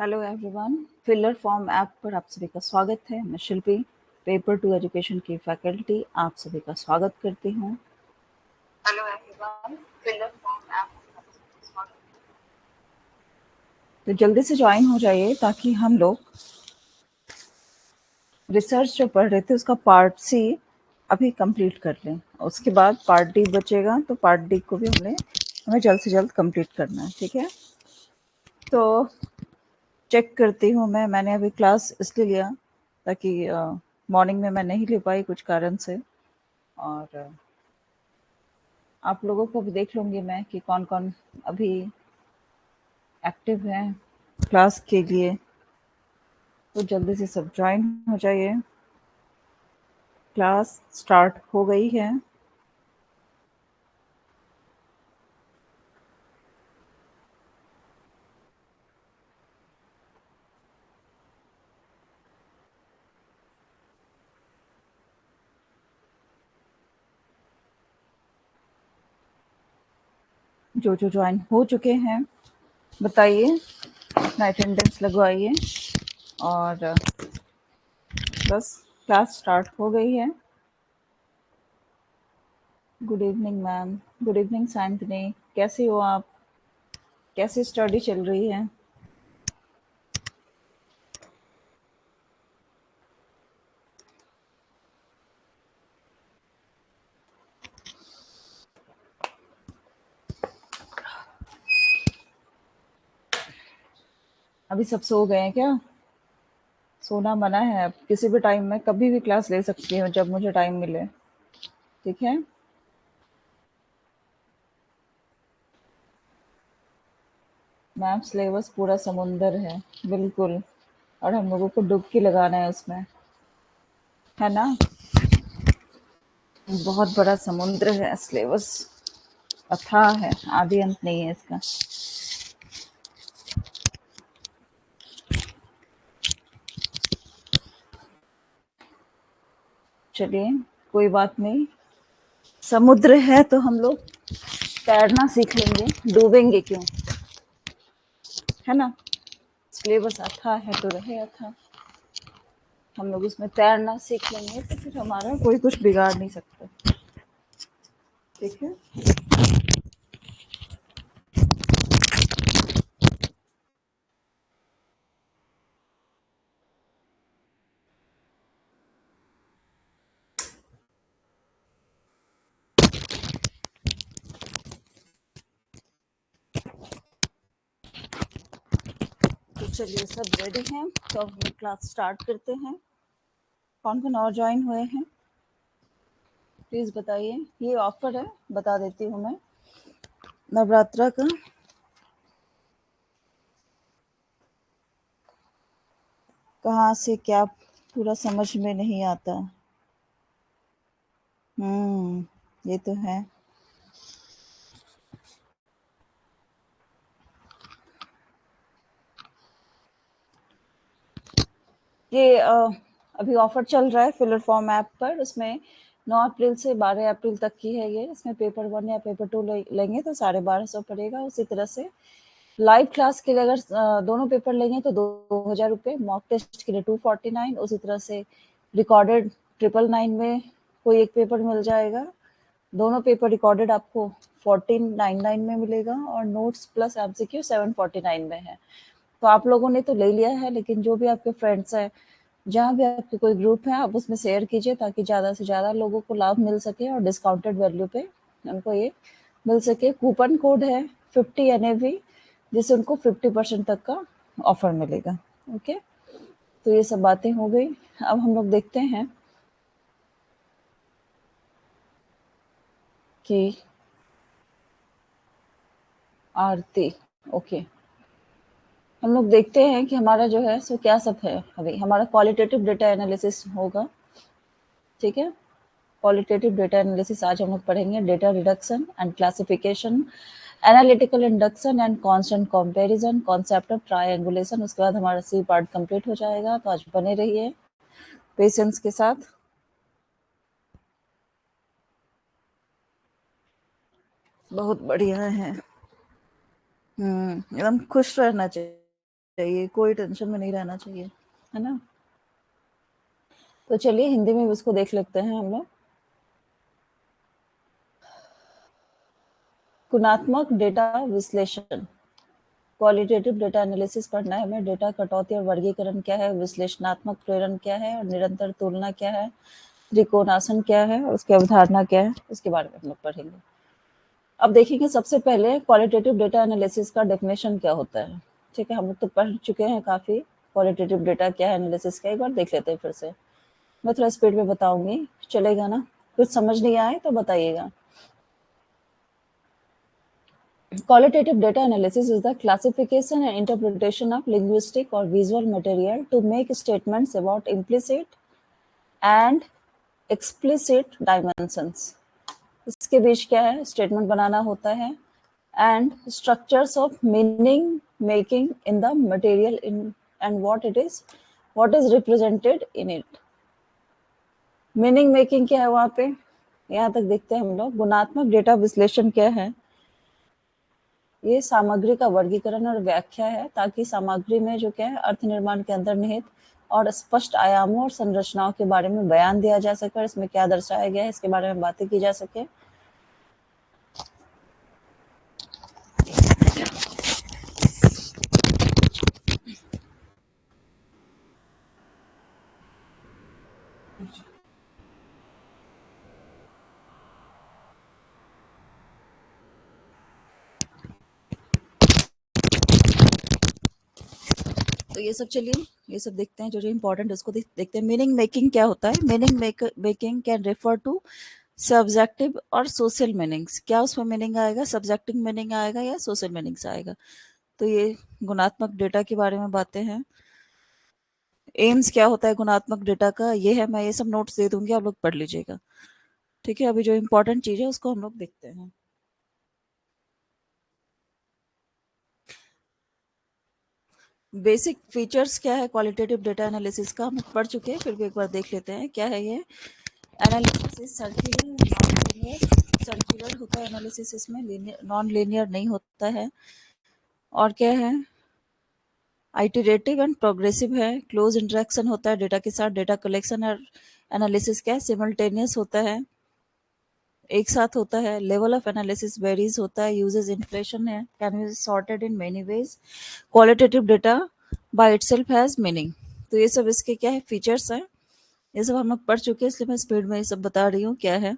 Hello everyone, filler form app पर आप सभी का स्वागत है। मैं शिल्पी, पेपर टू एजुकेशन की फैकल्टी आप सभी का स्वागत करती हूँ। Hello everyone, filler form app पर आप सभी का स्वागत है। तो जल्दी से ज्वाइन हो जाइए ताकि हम लोग रिसर्च जो पढ़ रहे थे उसका पार्ट सी अभी कंप्लीट कर लें। उसके बाद पार्ट डी बचेगा, तो पार्ट डी को भी हमें जल्द से जल्द कंप्लीट करना है, ठीक है। तो चेक करती हूँ मैंने अभी क्लास इसलिए लिया ताकि मॉर्निंग में मैं नहीं ले पाई कुछ कारण से, और आप लोगों को भी देख लूँगी मैं कि कौन कौन अभी एक्टिव हैं क्लास के लिए। तो जल्दी से सब ज्वाइन हो जाइए, क्लास स्टार्ट हो गई है। जो जो ज्वाइन हो चुके हैं बताइए, अपना अटेंडेंस लगवाइए, और बस क्लास स्टार्ट हो गई है। Good evening ma'am, good evening Sayantani, कैसे हो आप? कैसी स्टडी चल रही है? अभी सब सो गए हैं क्या? सोना मना है, अब किसी भी टाइम में कभी भी क्लास ले सकती हूँ जब मुझे टाइम मिले, ठीक है। मैम सिलेबस पूरा समुंदर है, बिल्कुल, और हम लोगों को डुबकी लगाना है उसमें, है ना। बहुत बड़ा समुद्र है सिलेबस, अथाह है, आदि अंत नहीं है इसका। चलिए, कोई बात नहीं, समुद्र है तो हम लोग तैरना सीख लेंगे, डूबेंगे क्यों, है ना। सिलेबस अथाह है तो रहे अथाह, हम लोग उसमें तैरना सीख लेंगे तो फिर हमारा कोई कुछ बिगाड़ नहीं सकता, ठीक है। तो चलिए, सब रेडी हैं तो अब हम क्लास स्टार्ट करते हैं। कौन कौन और ज्वाइन हुए हैं प्लीज़ बताइए। ये ऑफर है, बता देती हूँ मैं, नवरात्रा का। कहाँ से क्या पूरा समझ में नहीं आता। ये तो है। ये अभी ऑफर चल रहा है फिलर फॉर्म ऐप पर, उसमें 9 अप्रैल से 12 अप्रैल तक की है ये। इसमें पेपर 1 या पेपर 2 लेंगे तो 1250 पड़ेगा। उसी तरह से लाइव क्लास के लिए अगर दोनों पेपर लेंगे तो 2000 रुपये, मॉक टेस्ट के लिए 249। उसी तरह से रिकॉर्डेड 999 में कोई एक पेपर मिल जाएगा। दोनों पेपर रिकॉर्डेड आपको 1499 में मिलेगा, और नोट्स प्लस एमसीक्यू 749 में है। तो आप लोगों ने तो ले लिया है, लेकिन जो भी आपके फ्रेंड्स हैं, जहाँ भी आपके कोई ग्रुप है, आप उसमें शेयर कीजिए ताकि ज़्यादा से ज़्यादा लोगों को लाभ मिल सके और डिस्काउंटेड वैल्यू पे उनको ये मिल सके। कूपन कोड है 50 NAV, जिससे उनको 50% तक का ऑफर मिलेगा। ओके, तो ये सब बातें हो गई। अब हम लोग देखते हैं कि आरती, ओके, हम लोग देखते हैं कि हमारा जो है सो क्या सब है। अभी हमारा क्वालिटेटिव डेटा एनालिसिस होगा, ठीक है। क्वालिटेटिव डेटा एनालिसिस आज हम लोग पढ़ेंगे। Data reduction and classification, analytical induction and constant comparison, concept of triangulation. उसके बाद हमारा सी पार्ट कंप्लीट हो जाएगा। तो आज बने रहिए पेशेंस के साथ। बहुत बढ़िया है। एकदम खुश रहना चाहिए। चाहिए, कोई टेंशन में नहीं रहना चाहिए, है ना? तो चलिए हिंदी में भी उसको देख लेते हैं हम लोग। गुणात्मक डेटा विश्लेषण, क्वालिटेटिव डेटा एनालिसिस पढ़ना है हमें। डेटा कटौती और वर्गीकरण क्या है, विश्लेषणात्मक प्रेरण क्या है, और निरंतर तुलना क्या है, त्रिकोणासन क्या है, और उसकी अवधारणा क्या है, उसके बारे में हम लोग पढ़ेंगे। अब देखेंगे सबसे पहले क्वालिटेटिव डेटा एनालिसिस का डेफिनेशन क्या होता है। ठीक है, हम लोग तो पढ़ चुके हैं काफ़ी, क्वालिटेटिव डेटा क्या है, एनालिसिस का एक बार देख लेते हैं फिर से। मैं थोड़ा स्पीड में बताऊंगी, चलेगा ना? कुछ समझ नहीं आए तो बताइएगा। Qualitative data analysis is the classification and interpretation of linguistic or visual material to make statements about implicit and explicit dimensions. इसके बीच क्या है, स्टेटमेंट बनाना होता है, and structures of meaning making in the material in and what is represented in it. Meaning making क्या है वहाँ पे, यहाँ तक देखते हैं हम लोग। गुणात्मक डेटा विश्लेषण क्या है, ये सामग्री का वर्गीकरण और व्याख्या है ताकि सामग्री में जो क्या है अर्थ निर्माण के अंतर्निहित और स्पष्ट आयामों और संरचनाओं के बारे में बयान दिया जा सके, और इसमें क्या दर्शाया गया है इसके बारे में बातें की जा सके। तो ये सब चलिए, ये सब देखते हैं जो जो इम्पोर्टेंट है उसको देखते हैं। मीनिंग मेकिंग क्या होता है, meaning making can refer to subjective और सोशल मीनिंग्स। क्या उसमें मीनिंग आएगा, सब्जेक्टिव मीनिंग आएगा या सोशल मीनिंग्स आएगा। तो ये गुणात्मक डेटा के बारे में बातें हैं। एम्स क्या होता है गुणात्मक डेटा का, ये है, मैं ये सब नोट्स दे दूंगी, आप लोग पढ़ लीजिएगा। ठीक है, अभी जो इम्पोर्टेंट चीज है उसको हम लोग देखते हैं। बेसिक फीचर्स क्या है क्वालिटेटिव डेटा एनालिसिस का, हम पढ़ चुके हैं, फिर भी एक बार देख लेते हैं क्या है ये। Analysis is circular non linear, circular होता है एनालिसिस, इसमें नॉन लीनियर नहीं होता है। और क्या है, आइटरेटिव एंड प्रोग्रेसिव है, क्लोज इंटरेक्शन होता है डेटा के साथ, डेटा कलेक्शन और एनालिसिस क्या है, सिमल्टेनियस होता है, एक साथ होता है। लेवल ऑफ एनालिसिस वेरीज होता है, यूजेस इन्फ्लेशन है, can be sorted in many ways. Qualitative data by itself has meaning. तो ये सब इसके क्या है, फीचर्स हैं। ये सब हम लोग पढ़ चुके हैं, इसलिए मैं स्पीड में ये सब बता रही हूँ क्या है।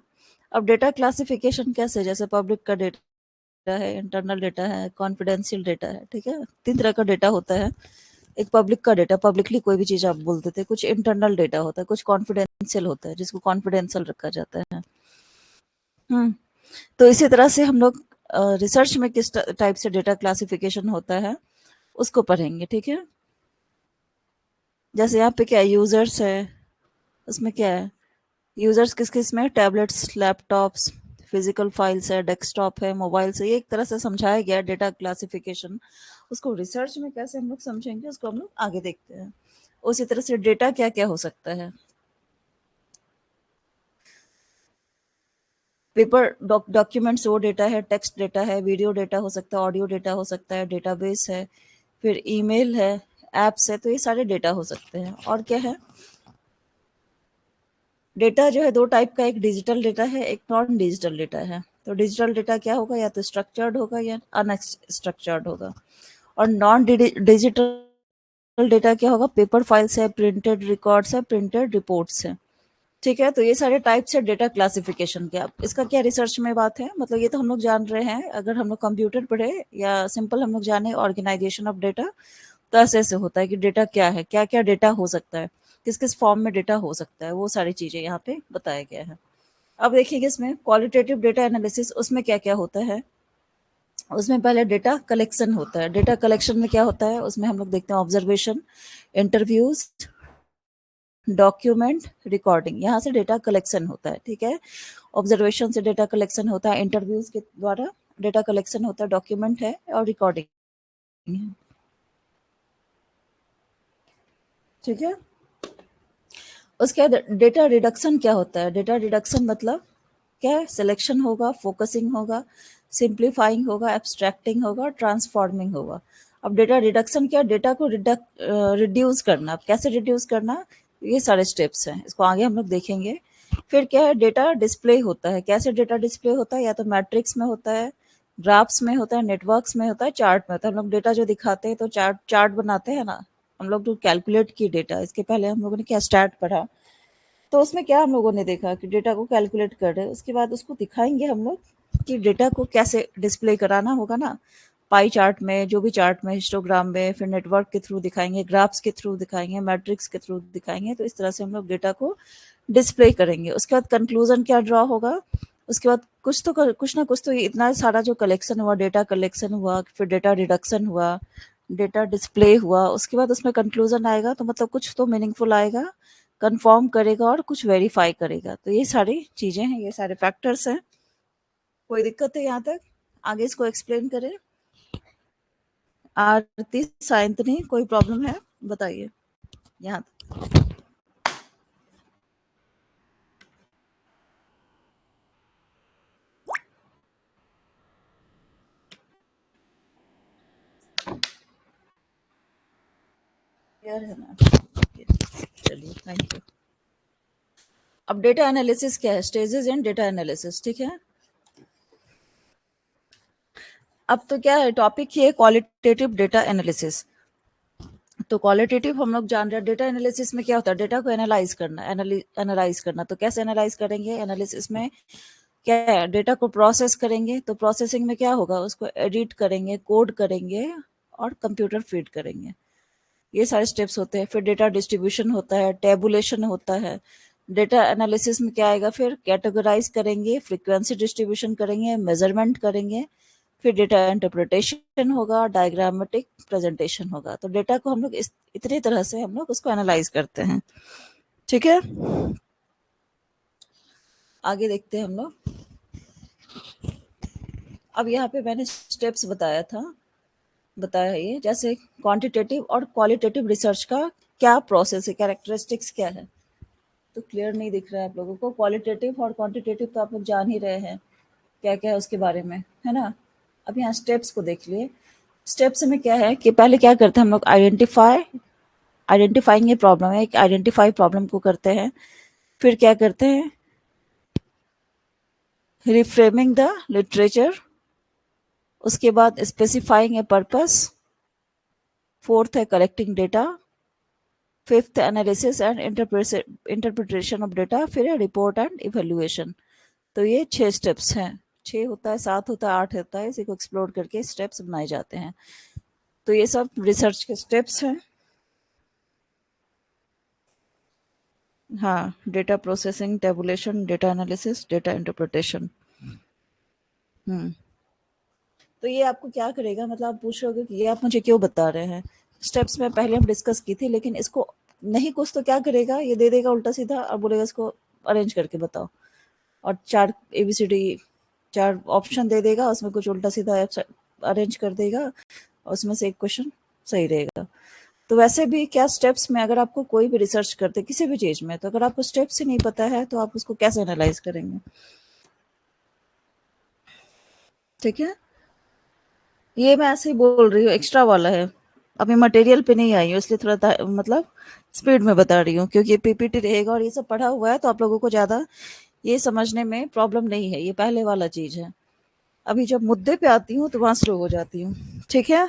अब डेटा क्लासिफिकेशन कैसे, जैसे पब्लिक का डेटा है, इंटरनल डेटा है, कॉन्फिडेंशियल डेटा है। ठीक है, 3 तरह का डेटा होता है। एक पब्लिक का डेटा, पब्लिकली कोई भी चीज आप बोल देते हैं। कुछ इंटरनल डेटा होता है, कुछ कॉन्फिडेंशियल होता है जिसको कॉन्फिडेंशियल रखा जाता है। हम्म। तो इसी तरह से हम लोग रिसर्च में किस टाइप से डेटा क्लासिफिकेशन होता है उसको पढ़ेंगे। ठीक है, जैसे यहाँ पे क्या यूजर्स है, उसमें क्या है, यूजर्स किस किस में, टैबलेट्स, लैपटॉप्स, फिजिकल फाइल्स है, डेस्कटॉप है, मोबाइल से। ये एक तरह से समझाया गया डेटा क्लासिफिकेशन। उसको रिसर्च में कैसे हम लोग समझेंगे उसको हम लोग आगे देखते हैं। उसी तरह से डेटा क्या क्या हो सकता है, पेपर डॉक्यूमेंट्स वो डेटा है, टेक्स्ट डेटा है, वीडियो डेटा हो सकता है, ऑडियो डेटा हो सकता है, डेटाबेस है, फिर ईमेल है, एप्स है। तो ये सारे डेटा हो सकते हैं। और क्या है, डेटा जो है 2 टाइप का, एक डिजिटल डेटा है, एक नॉन डिजिटल डेटा है। तो डिजिटल डेटा क्या होगा, या तो स्ट्रक्चर्ड होगा या अनस्ट्रक्चर्ड होगा। और नॉन डिजिटल डेटा क्या होगा, पेपर फाइल्स है, प्रिंटेड रिकॉर्ड्स है, प्रिंटेड रिपोर्ट्स है। ठीक है, तो ये सारे टाइप्स है डेटा क्लासिफिकेशन के। अब इसका क्या रिसर्च में बात है, मतलब ये तो हम लोग जान रहे हैं, अगर हम लोग कंप्यूटर पढ़े या सिंपल हम लोग जाने ऑर्गेनाइजेशन ऑफ डेटा, तो ऐसे ऐसे होता है कि डेटा क्या है, क्या क्या डेटा हो सकता है, किस किस फॉर्म में डेटा हो सकता है, वो सारी चीजें यहाँ पे बताया गया है। अब देखिए इसमें क्वालिटेटिव डेटा एनालिसिस, उसमें क्या क्या होता है। उसमें पहले डेटा कलेक्शन होता है। डेटा कलेक्शन में क्या होता है, उसमें हम लोग देखते हैं ऑब्जर्वेशन, इंटरव्यूज, डॉक्यूमेंट, रिकॉर्डिंग, यहाँ से डेटा कलेक्शन होता है। ठीक है, ऑब्जर्वेशन से डेटा कलेक्शन होता है, इंटरव्यूज के द्वारा डेटा कलेक्शन होता है, डॉक्यूमेंट है और रिकॉर्डिंग है। ठीक है, उसके बाद डेटा रिडक्शन क्या होता है। डेटा रिडक्शन मतलब क्या है, सिलेक्शन होगा, फोकसिंग होगा, सिंप्लीफाइंग होगा, एब्स्ट्रैक्टिंग होगा, ट्रांसफॉर्मिंग होगा। अब डेटा रिडक्शन क्या, डेटा को रिड्यूस करना। अब कैसे रिड्यूस करना, ये सारे स्टेप्स हैं, इसको आगे हम लोग देखेंगे। फिर क्या है, डेटा डिस्प्ले होता है। कैसे डेटा डिस्प्ले होता है, या तो मैट्रिक्स में होता है, ग्राफ्स में होता है, नेटवर्क्स में होता है, चार्ट में होता है। हम लोग डेटा जो दिखाते हैं तो चार्ट चार्ट बनाते हैं ना, हम लोग जो कैलकुलेट की डेटा, इसके पहले हम लोगों ने क्या स्टार्ट पढ़ा, तो उसमें क्या हम लोगों ने देखा कि डेटा को कैलकुलेट कर रहे हैं, उसके बाद उसको दिखाएंगे हम लोग कि डेटा को कैसे डिस्प्ले कराना होगा ना, पाई चार्ट में, जो भी चार्ट में, हिस्टोग्राम में, फिर नेटवर्क के थ्रू दिखाएंगे, ग्राफ्स के थ्रू दिखाएंगे, मैट्रिक्स के थ्रू दिखाएंगे। तो इस तरह से हम लोग डेटा को डिस्प्ले करेंगे। उसके बाद कंक्लूजन क्या ड्रॉ होगा, उसके बाद कुछ ना कुछ तो ये इतना सारा जो कलेक्शन हुआ, डेटा कलेक्शन हुआ, फिर डेटा रिडक्शन हुआ, डेटा डिस्प्ले हुआ, उसके बाद उसमें कंक्लूजन आएगा, तो मतलब कुछ तो मीनिंगफुल आएगा, कंफर्म करेगा और कुछ वेरीफाई करेगा। तो ये सारी चीजें हैं, ये सारे फैक्टर्स हैं। कोई दिक्कत है यहाँ तक, आगे इसको एक्सप्लेन करें? आरती, सायंतनी, कोई प्रॉब्लम है, बताइए यहाँ तक। क्लियर है ना? चलिए, थैंक यू। अब डेटा एनालिसिस क्या है, स्टेजेस इन डेटा एनालिसिस, ठीक है। अब तो क्या है, टॉपिक ये क्वालिटेटिव डेटा एनालिसिस। तो क्वालिटेटिव हम लोग जान रहे हैं, डेटा एनालिसिस में क्या होता है, डेटा को एनालाइज करना, एनालाइज करना। तो कैसे एनालाइज करेंगे, एनालिसिस में क्या है, डेटा को प्रोसेस करेंगे, तो प्रोसेसिंग में क्या होगा, उसको एडिट करेंगे, कोड करेंगे और कंप्यूटर फीड करेंगे। ये सारे स्टेप्स होते हैं। फिर डेटा डिस्ट्रीब्यूशन होता है, टेबुलेशन होता है। डेटा एनालिसिस में क्या आएगा, फिर कैटेगराइज करेंगे, फ्रीक्वेंसी डिस्ट्रीब्यूशन करेंगे, मेजरमेंट करेंगे, फिर डेटा इंटरप्रिटेशन होगा, डायग्रामेटिक प्रेजेंटेशन होगा। तो डेटा को हम लोग इस इतनी तरह से हम लोग उसको एनालाइज करते हैं, ठीक है। आगे देखते हैं हम लोग। अब यहाँ पे मैंने स्टेप्स बताया है, ये जैसे क्वांटिटेटिव और क्वालिटेटिव रिसर्च का क्या प्रोसेस है, कैरेक्टरिस्टिक्स क्या है। तो क्लियर नहीं दिख रहा है आप लोगों को, क्वालिटेटिव और क्वांटिटेटिव तो आप लोग जान ही रहे हैं क्या क्या है उसके बारे में, है ना। अब यहाँ स्टेप्स को देख लिए। स्टेप्स में क्या है कि पहले क्या करते हैं हम लोग, आइडेंटिफाइंग ये प्रॉब्लम है, एक आइडेंटिफाई प्रॉब्लम को करते हैं। फिर क्या करते हैं, रिफ्रेमिंग द लिटरेचर। उसके बाद स्पेसिफाइंग ए पर्पस। फोर्थ है collecting data. Fifth analysis and interpretation of data. फिर है रिपोर्ट एंड इवेल्युएशन। तो ये 6 स्टेप्स हैं। 6 होता है, 7 होता है, 8 होता है, इसी को एक्सप्लोर करके स्टेप्स बनाए जाते हैं। तो ये सब रिसर्च के स्टेप्स हैं। हाँ, data processing, tabulation, data analysis, data interpretation. हम्म। तो ये आपको क्या करेगा, मतलब आप पूछ रहे हो कि ये आप मुझे क्यों बता रहे हैं। स्टेप्स में पहले हम डिस्कस की थी, लेकिन इसको नहीं कुछ तो क्या करेगा, ये दे देगा उल्टा सीधा और बोलेगा इसको अरेंज करके बताओ। और 4 ABCD 4 ऑप्शन दे देगा, उसमें कुछ उल्टा सीधा अरेंज कर देगा और उसमें से एक क्वेश्चन सही रहेगा। तो वैसे भी क्या, स्टेप्स में अगर आपको कोई भी रिसर्च करते किसी भी चीज में, तो अगर आपको स्टेप्स ही नहीं पता है तो आप उसको कैसे एनालाइज करेंगे, ठीक है। ये मैं ऐसे ही बोल रही हूँ, एक्स्ट्रा वाला है। अभी मटेरियल पे नहीं आई हूँ, इसलिए थोड़ा मतलब स्पीड में बता रही हूँ, क्योंकि PPT रहेगा और ये सब पढ़ा हुआ है, तो आप लोगों को ज्यादा ये समझने में प्रॉब्लम नहीं है, ये पहले वाला चीज है। अभी जब मुद्दे पे आती हूँ तो वहां स्लो हो जाती हूँ, ठीक है।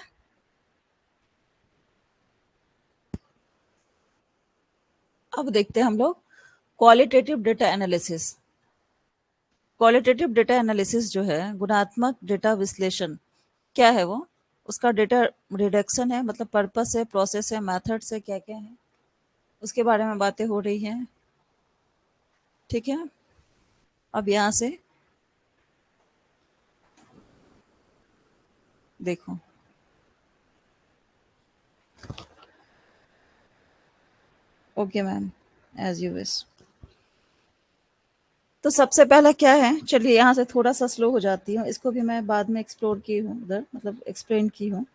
अब देखते हैं हम लोग qualitative data analysis. Qualitative data analysis जो है, गुणात्मक डेटा विश्लेषण, क्या है वो, उसका डेटा रिडक्शन है, मतलब पर्पस है, प्रोसेस है, मेथड्स है, क्या क्या है, उसके बारे में बातें हो रही हैं, ठीक है। अब यहाँ से देखो, okay ma'am, as you wish. तो सबसे पहला क्या है, चलिए यहाँ से थोड़ा सा स्लो हो जाती हूँ, इसको भी मैं बाद में एक्सप्लोर की हूँ उधर, मतलब एक्सप्लेन की हूँ।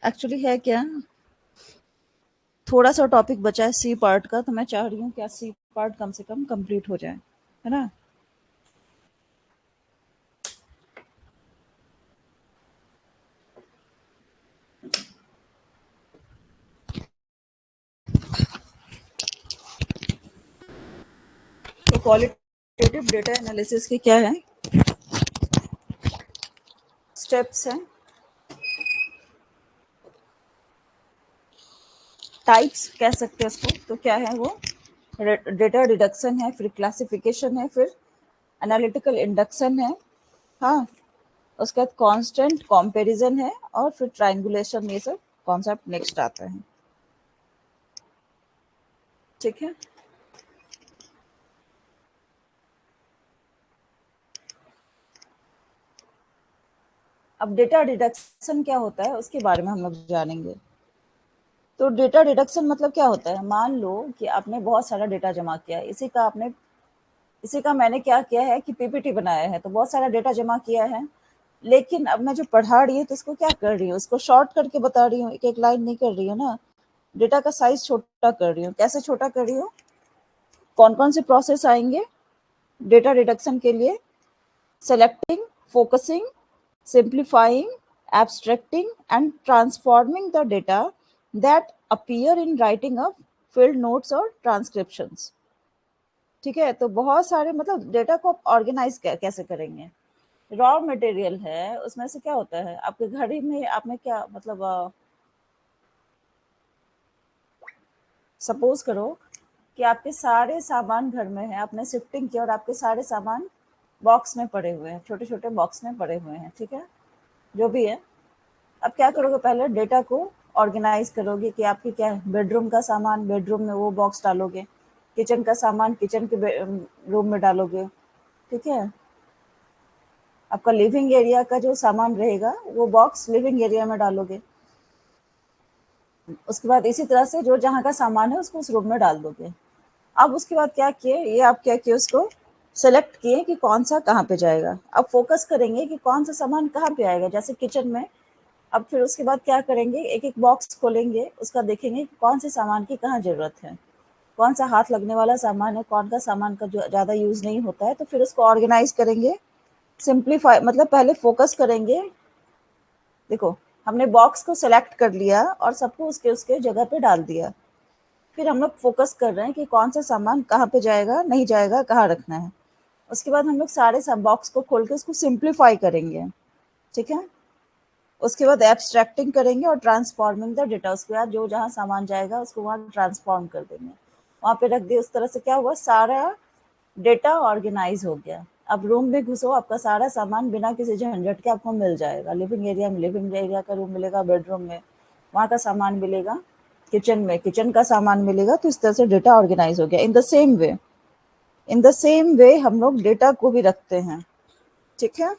एक्चुअली है क्या, थोड़ा सा टॉपिक बचा है सी पार्ट का, तो मैं चाह रही हूँ कि सी पार्ट कम से कम कंप्लीट हो जाए, है ना। तो क्वालिटेटिव डेटा एनालिसिस के क्या है स्टेप्स हैं, टाइप्स कह सकते हैं उसको। तो क्या है वो, डेटा रिडक्शन है, फिर क्लासिफिकेशन है, फिर एनालिटिकल इंडक्शन है, हाँ, उसके बाद कांस्टेंट कंपैरिजन है, और फिर ट्रायंगुलेशन, ये सब कॉन्सेप्ट नेक्स्ट आता है। ठीक है, अब डेटा रिडक्शन क्या होता है उसके बारे में हम लोग जानेंगे। तो डेटा रिडक्शन मतलब क्या होता है, मान लो कि आपने बहुत सारा डेटा जमा किया, इसी का मैंने क्या किया है कि पीपीटी बनाया है, तो बहुत सारा डेटा जमा किया है, लेकिन अब मैं जो पढ़ा रही हूँ तो इसको क्या कर रही हूँ, उसको शॉर्ट करके बता रही हूँ, एक एक लाइन नहीं कर रही हूँ ना, डेटा का साइज छोटा कर रही हूँ। कैसे छोटा कर रही हूँ, कौन कौन से प्रोसेस आएंगे डेटा रिडक्शन के लिए, selecting, focusing, simplifying, abstracting, and transforming the data that appear in writing of field notes और transcriptions। ठीक है, तो बहुत सारे मतलब डेटा को आप ऑर्गेनाइज कैसे करेंगे। रॉ मटेरियल है, उसमें से क्या होता है, आपके घर ही में आपने क्या मतलब सपोज करो कि आपके सारे सामान घर में है, आपने शिफ्टिंग किया और आपके सारे सामान बॉक्स में पड़े हुए हैं, छोटे छोटे बॉक्स में पड़े हुए हैं, ठीक है, जो भी है। अब क्या करोगे, पहले डेटा को ऑर्गेनाइज करोगे कि आपकी क्या है, बेडरूम का सामान बेडरूम में वो बॉक्स डालोगे, किचन का सामान किचन के रूम में डालोगे, ठीक है, आपका लिविंग एरिया का जो सामान रहेगा वो बॉक्स लिविंग एरिया में डालोगे, उसके बाद इसी तरह से जो जहाँ का सामान है उसको उस रूम में डाल दोगे। अब उसके बाद क्या किए, ये आप क्या किए, उसको सेलेक्ट किए कि कौन सा कहाँ पे जाएगा। अब फोकस करेंगे कि कौन सा सामान कहाँ पे आएगा, जैसे किचन में। अब फिर उसके बाद क्या करेंगे, एक एक बॉक्स खोलेंगे, उसका देखेंगे कि कौन से सामान की कहाँ ज़रूरत है, कौन सा हाथ लगने वाला सामान है, कौन का सामान का जो ज़्यादा यूज़ नहीं होता है, तो फिर उसको ऑर्गेनाइज करेंगे, सिंप्लीफाई, मतलब पहले फोकस करेंगे। देखो, हमने बॉक्स को सेलेक्ट कर लिया और सबको उसके उसके जगह पे डाल दिया, फिर हम लोग फोकस कर रहे हैं कि कौन सा सामान कहाँ पे जाएगा, नहीं जाएगा, कहाँ रखना है। उसके बाद हम लोग सारे सब बॉक्स को खोल के उसको सिंप्लीफाई करेंगे, ठीक है। उसके बाद एब्स्ट्रैक्टिंग करेंगे और ट्रांसफॉर्मिंग द डेटा, उसके बाद जो जहाँ सामान जाएगा उसको वहाँ ट्रांसफॉर्म कर देंगे, वहाँ पे रख दिए। उस तरह से क्या हुआ, सारा डेटा ऑर्गेनाइज हो गया। अब रूम में घुसो, आपका सारा सामान बिना किसी झंझट के आपको मिल जाएगा। लिविंग एरिया में लिविंग एरिया का रूम मिलेगा, बेडरूम में वहाँ का सामान मिलेगा, किचन में किचन का सामान मिलेगा। तो इस तरह से डेटा ऑर्गेनाइज हो गया। इन द सेम वे हम लोग डेटा को भी रखते हैं, ठीक है।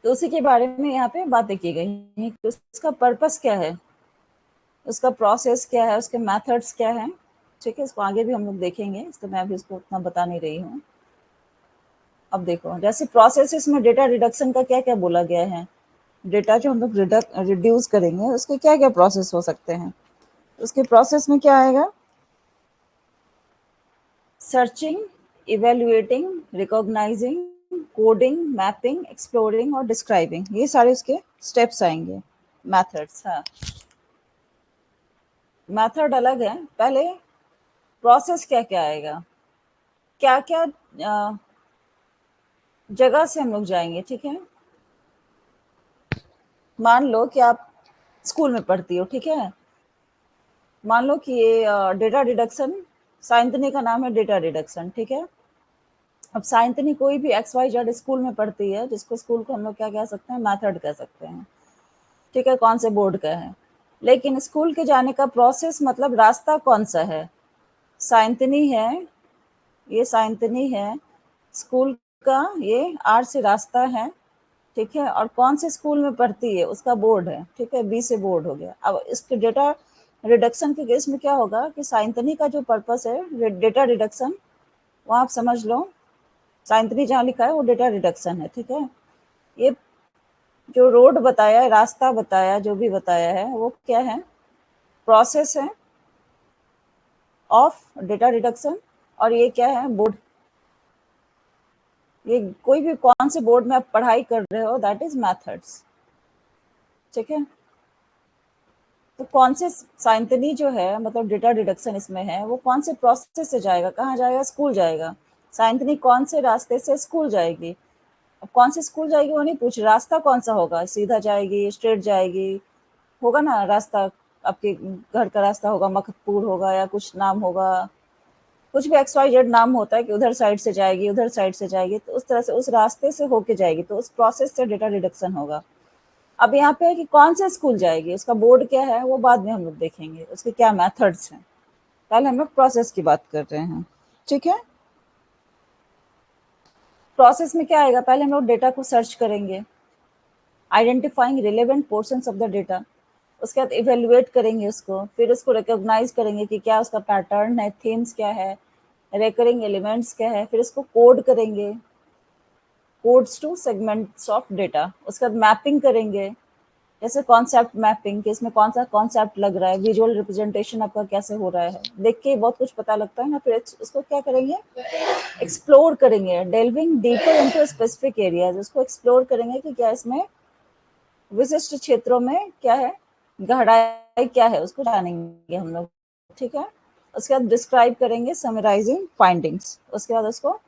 तो उसी के बारे में यहाँ पे बातें की गई हैं कि उसका पर्पस क्या है, उसका प्रोसेस क्या है, उसके मेथड्स क्या है, ठीक है। इसको आगे भी हम लोग देखेंगे, तो मैं अभी इसको उतना बता नहीं रही हूँ। अब देखो, जैसे प्रोसेसेस में डेटा रिडक्शन का क्या क्या बोला गया है, डेटा जो हम लोग रिड्यूस करेंगे उसके क्या क्या प्रोसेस हो सकते हैं। उसके प्रोसेस में क्या आएगा, searching, evaluating, recognising, coding, mapping, exploring और डिस्क्राइबिंग, ये सारे उसके स्टेप्स आएंगे, मेथड्स। हाँ, मेथड अलग है। पहले प्रोसेस क्या क्या आएगा, क्या क्या जगह से हम लोग जाएंगे, ठीक है। मान लो कि आप स्कूल में पढ़ती हो, ठीक है। मान लो कि ये डेटा रिडक्शन, साइंतनी का नाम है डेटा रिडक्शन, ठीक है। अब साइंतनी कोई भी एक्स वाई जेड स्कूल में पढ़ती है, जिसको स्कूल को हम लोग क्या कह सकते हैं, मेथड कह सकते हैं, ठीक है, कौन से बोर्ड का है। लेकिन स्कूल के जाने का प्रोसेस मतलब रास्ता कौन सा है, साइंतनी है, ये साइंतनी है स्कूल का, ये आर से रास्ता है, ठीक है। और कौन से स्कूल में पढ़ती है उसका बोर्ड है, ठीक है, बी से बोर्ड हो गया। अब इसके डेटा रिडक्शन के केस में क्या होगा कि साइंतनी का जो पर्पस है डेटा रिडक्शन, वो आप समझ लो, साइंतनी जहाँ लिखा है वो डेटा रिडक्शन है, ठीक है। ये जो रोड बताया, रास्ता बताया, जो भी बताया है वो क्या है, प्रोसेस है ऑफ डेटा रिडक्शन। और ये क्या है, बोर्ड, ये कोई भी कौन से बोर्ड में आप पढ़ाई कर रहे हो, दैट इज मैथड्स, ठीक है। तो कौन से साइंतनी जो है, मतलब डेटा डिडक्शन इसमें है, वो कौन से प्रोसेस से जाएगा, कहाँ जाएगा, स्कूल जाएगा। साइंतनी कौन से रास्ते से स्कूल जाएगी। अब कौन से स्कूल जाएगी वो नहीं पूछ, रास्ता कौन सा होगा, सीधा जाएगी, स्ट्रेट जाएगी, होगा ना रास्ता, आपके घर का रास्ता होगा, मखतपुर होगा या कुछ नाम होगा, कुछ भी एक्स वाई जेड नाम होता है कि उधर साइड से जाएगी, उधर साइड से जाएगी, तो उस तरह से उस रास्ते से होके जाएगी, तो उस प्रोसेस से डेटा डिडक्शन होगा। अब यहाँ पे है कि कौन से स्कूल जाएगी, उसका बोर्ड क्या है, वो बाद में हम लोग देखेंगे, उसके क्या मेथड्स हैं। पहले हम लोग प्रोसेस की बात कर रहे हैं, ठीक है। प्रोसेस में क्या आएगा, पहले हम लोग डेटा को सर्च करेंगे, identifying relevant portions of the data, उसके बाद इवेल्युएट करेंगे उसको, फिर उसको रिकॉग्नाइज करेंगे कि क्या उसका पैटर्न है, थीम्स क्या है, रिकरिंग एलिमेंट्स क्या है, फिर इसको कोड करेंगे, codes two segments of data, उसके बाद मैपिंग करेंगे, जैसे कॉन्सेप्ट मैपिंग, कि इसमें कौन सा कॉन्सेप्ट लग रहा है, विजुअल रिप्रेजेंटेशन आपका कैसे हो रहा है, देख के बहुत कुछ पता लगता है ना। फिर उसको क्या करेंगे, एक्सप्लोर करेंगे, डेल्विंग डीपर इनटू स्पेसिफिक एरियाज, उसको एक्सप्लोर करेंगे कि क्या इसमें विशिष्ट क्षेत्रों में क्या है, गहराई क्या है, उसको जानेंगे हम लोग, ठीक है। उसके बाद डिस्क्राइब करेंगे, समराइजिंग फाइंडिंग्स, उसके बाद उसको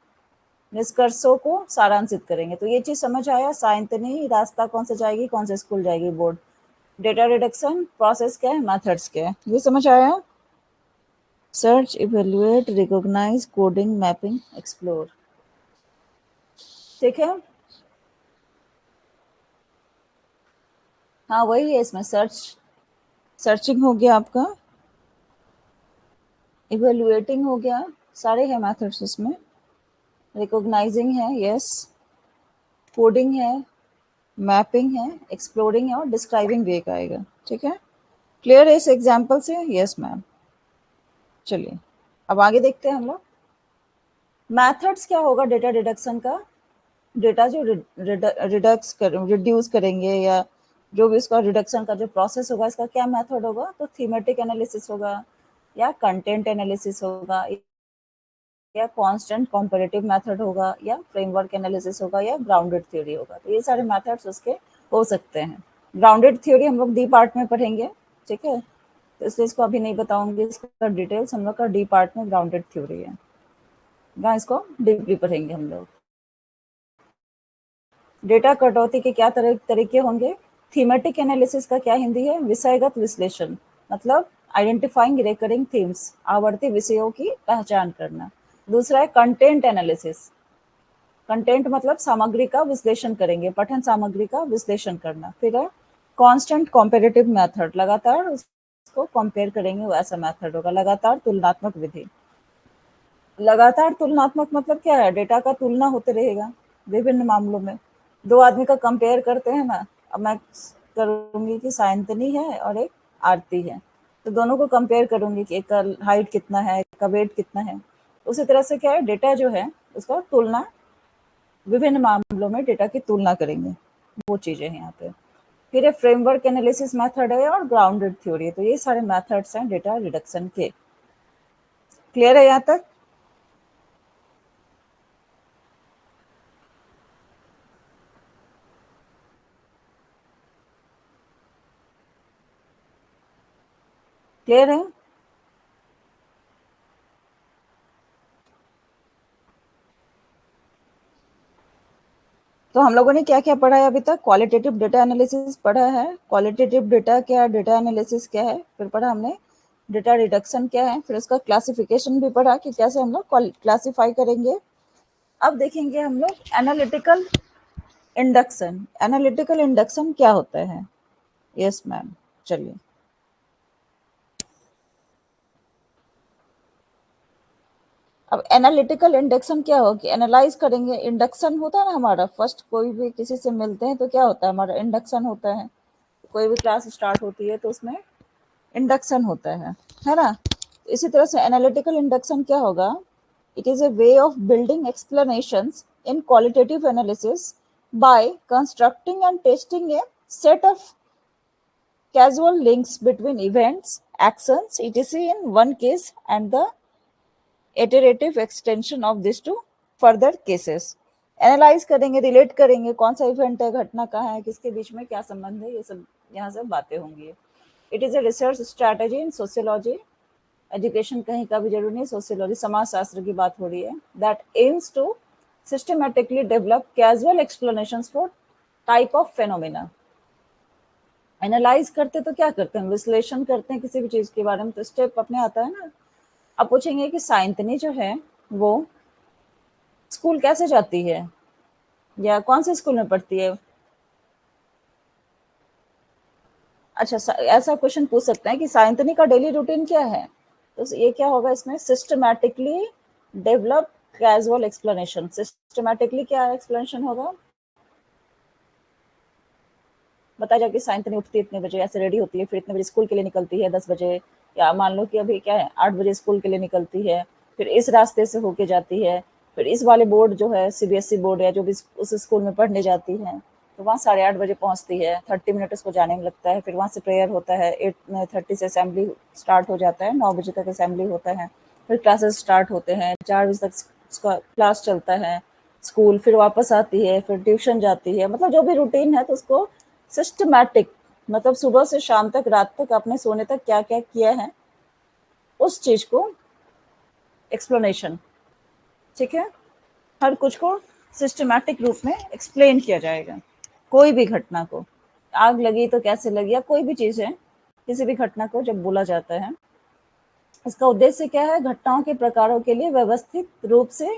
निष्कर्षों को सारांशित करेंगे। तो ये चीज समझ आया, साइंतनी रास्ता कौन सा जाएगी, कौन से स्कूल जाएगी, बोर्ड, डेटा रिडक्शन प्रोसेस क्या है, मेथड्स क्या है, ये समझ आया। Search, evaluate, recognise, coding, mapping, explore, ठीक है। हाँ वही है, इसमें सर्चिंग हो गया आपका, इवेल्युएटिंग हो गया, सारे हैं मेथड्स इसमें, रिकॉग्नाइजिंग है, यस, कोडिंग है, मैपिंग है, एक्सप्लोरिंग है, और डिस्क्राइबिंग भी एक आएगा, ठीक है। क्लियर है इस एग्जाम्पल से, यस मैम। चलिए अब आगे देखते हैं हम लोग, मैथड्स क्या होगा डेटा डिडक्शन का, डेटा जो रिड्यूस करेंगे, या जो भी इसका रिडक्शन का जो प्रोसेस होगा, इसका क्या मेथड होगा, तो थीमेटिक एनालिसिस होगा, या कंटेंट एनालिसिस होगा, या कांस्टेंट कंपैरेटिव मेथड होगा, या फ्रेमवर्क एनालिसिस होगा, या ग्राउंडेड थ्योरी होगा। तो ये सारे मेथड्स उसके हो सकते हैं। ग्राउंडेड थ्योरी हम लोग डी पार्ट में पढ़ेंगे, ठीक है, तो इसलिए इसको अभी नहीं बताऊंगी, इसका डिटेल्स हम लोग का डी पार्ट में ग्राउंडेड थ्योरी है, जहाँ इसको डीपली पढ़ेंगे हम लोग। डेटा कटौती के क्या तरीके होंगे, थीमेटिक एनालिसिस का क्या हिंदी है, विषयगत विश्लेषण, मतलब आइडेंटिफाइंग रिकरिंग थीम्स, आवर्ती विषयों की पहचान करना। दूसरा है कंटेंट एनालिसिस, कंटेंट मतलब सामग्री का विश्लेषण करेंगे, पठन सामग्री का विश्लेषण करना। फिर है कांस्टेंट कॉम्पेरेटिव मेथड, लगातार उसको कंपेयर करेंगे, वो ऐसा मेथड होगा। लगातार तुलनात्मक विधि, लगातार तुलनात्मक मतलब क्या है, डेटा का तुलना होते रहेगा विभिन्न मामलों में। दो आदमी का कंपेयर करते हैं ना, अब मैं करूंगी कि सायंतनी है और एक आरती है, तो दोनों को कंपेयर करूंगी कि एक का हाइट कितना है, एक का वेट कितना है। उसी तरह से क्या है, डेटा जो है उसका तुलना, विभिन्न मामलों में डेटा की तुलना करेंगे, वो चीजें हैं यहाँ पे। फिर फ्रेमवर्क एनालिसिस मेथड है और ग्राउंडेड थ्योरी है। तो ये सारे मेथड्स हैं डेटा रिडक्शन के। क्लियर है यहाँ तक? क्लियर है? तो हम लोगों ने क्या क्या पढ़ा है अभी तक, क्वालिटेटिव डेटा एनालिसिस पढ़ा है, क्वालिटेटिव डेटा क्या है, डेटा एनालिसिस क्या है, फिर पढ़ा हमने डेटा रिडक्शन क्या है, फिर उसका क्लासिफिकेशन भी पढ़ा कि कैसे हम लोग क्लासिफाई करेंगे। अब देखेंगे हम लोग एनालिटिकल इंडक्शन, एनालिटिकल इंडक्शन क्या होता है। यस मैम, चलिए। अब एनालिटिकल इंडक्शन क्या होगा कि एनालाइज करेंगे, इंडक्शन होता है ना हमारा, फर्स्ट कोई भी किसी से मिलते हैं तो क्या होता है, हमारा इंडक्शन होता है। कोई भी क्लास स्टार्ट होती है तो उसमें इंडक्शन होता है ना। इसी तरह से एनालिटिकल इंडक्शन क्या होगा, it is a way of building explanations in qualitative analysis bye constructing and tasting a set of casual links between events, actions, etc. in one case and the iterative extension of this to further cases. Analyse करेंगे, relate करेंगे, कौन सा event है, घटना कहाँ है, किसके बीच में क्या संबंध है, ये सब यहाँ से बातें होंगी। It is a research strategy in sociology, education कहीं का भी जरूरी नहीं, सोशियोलॉजी समाज शास्त्र की बात हो रही है, that aims to systematically develop casual explanations for type of phenomena. Analyse करते तो क्या करते हैं, विश्लेषण करते हैं किसी भी चीज के बारे में, तो स्टेप अपने आता है ना। अब पूछेंगे कि साइंतनी जो है वो स्कूल कैसे जाती है या कौन से स्कूल में पढ़ती है। अच्छा, ऐसा क्वेश्चन पूछ सकते हैं कि साइंतनी का डेली रूटीन क्या है, तो ये क्या होगा इसमें, systematically develop casual explanation. Systematically क्या एक्सप्लेनेशन होगा, बताया जाए कि साइंतनी उठती है इतने बजे, ऐसे रेडी होती है, फिर इतने बजे स्कूल के लिए निकलती है 10 बजे, या मान लो कि अभी क्या है 8 बजे स्कूल के लिए निकलती है, फिर इस रास्ते से होके जाती है, फिर इस वाले बोर्ड जो है सीबीएसई बोर्ड या जो भी उस स्कूल में पढ़ने जाती है, तो वहाँ 8:30 बजे पहुँचती है, 30 मिनट उसको जाने में लगता है, फिर वहाँ से प्रेयर होता है, 8:30 से असेंबली स्टार्ट हो जाता है, 9 बजे तक असेंबली होता है, फिर क्लासेस स्टार्ट होते हैं, 4 बजे तक उसका क्लास चलता है, स्कूल, फिर वापस आती है, फिर ट्यूशन जाती है, मतलब जो भी रूटीन है तो उसको सिस्टमैटिक, मतलब सुबह से शाम तक, रात तक, अपने सोने तक क्या क्या किया है उस चीज को एक्सप्लेनेशन, ठीक है, हर कुछ को सिस्टमैटिक रूप में एक्सप्लेन किया जाएगा। कोई भी घटना को, आग लगी तो कैसे लगी, या कोई भी चीज है, किसी भी घटना को जब बोला जाता है, इसका उद्देश्य क्या है, घटनाओं के प्रकारों के लिए व्यवस्थित रूप से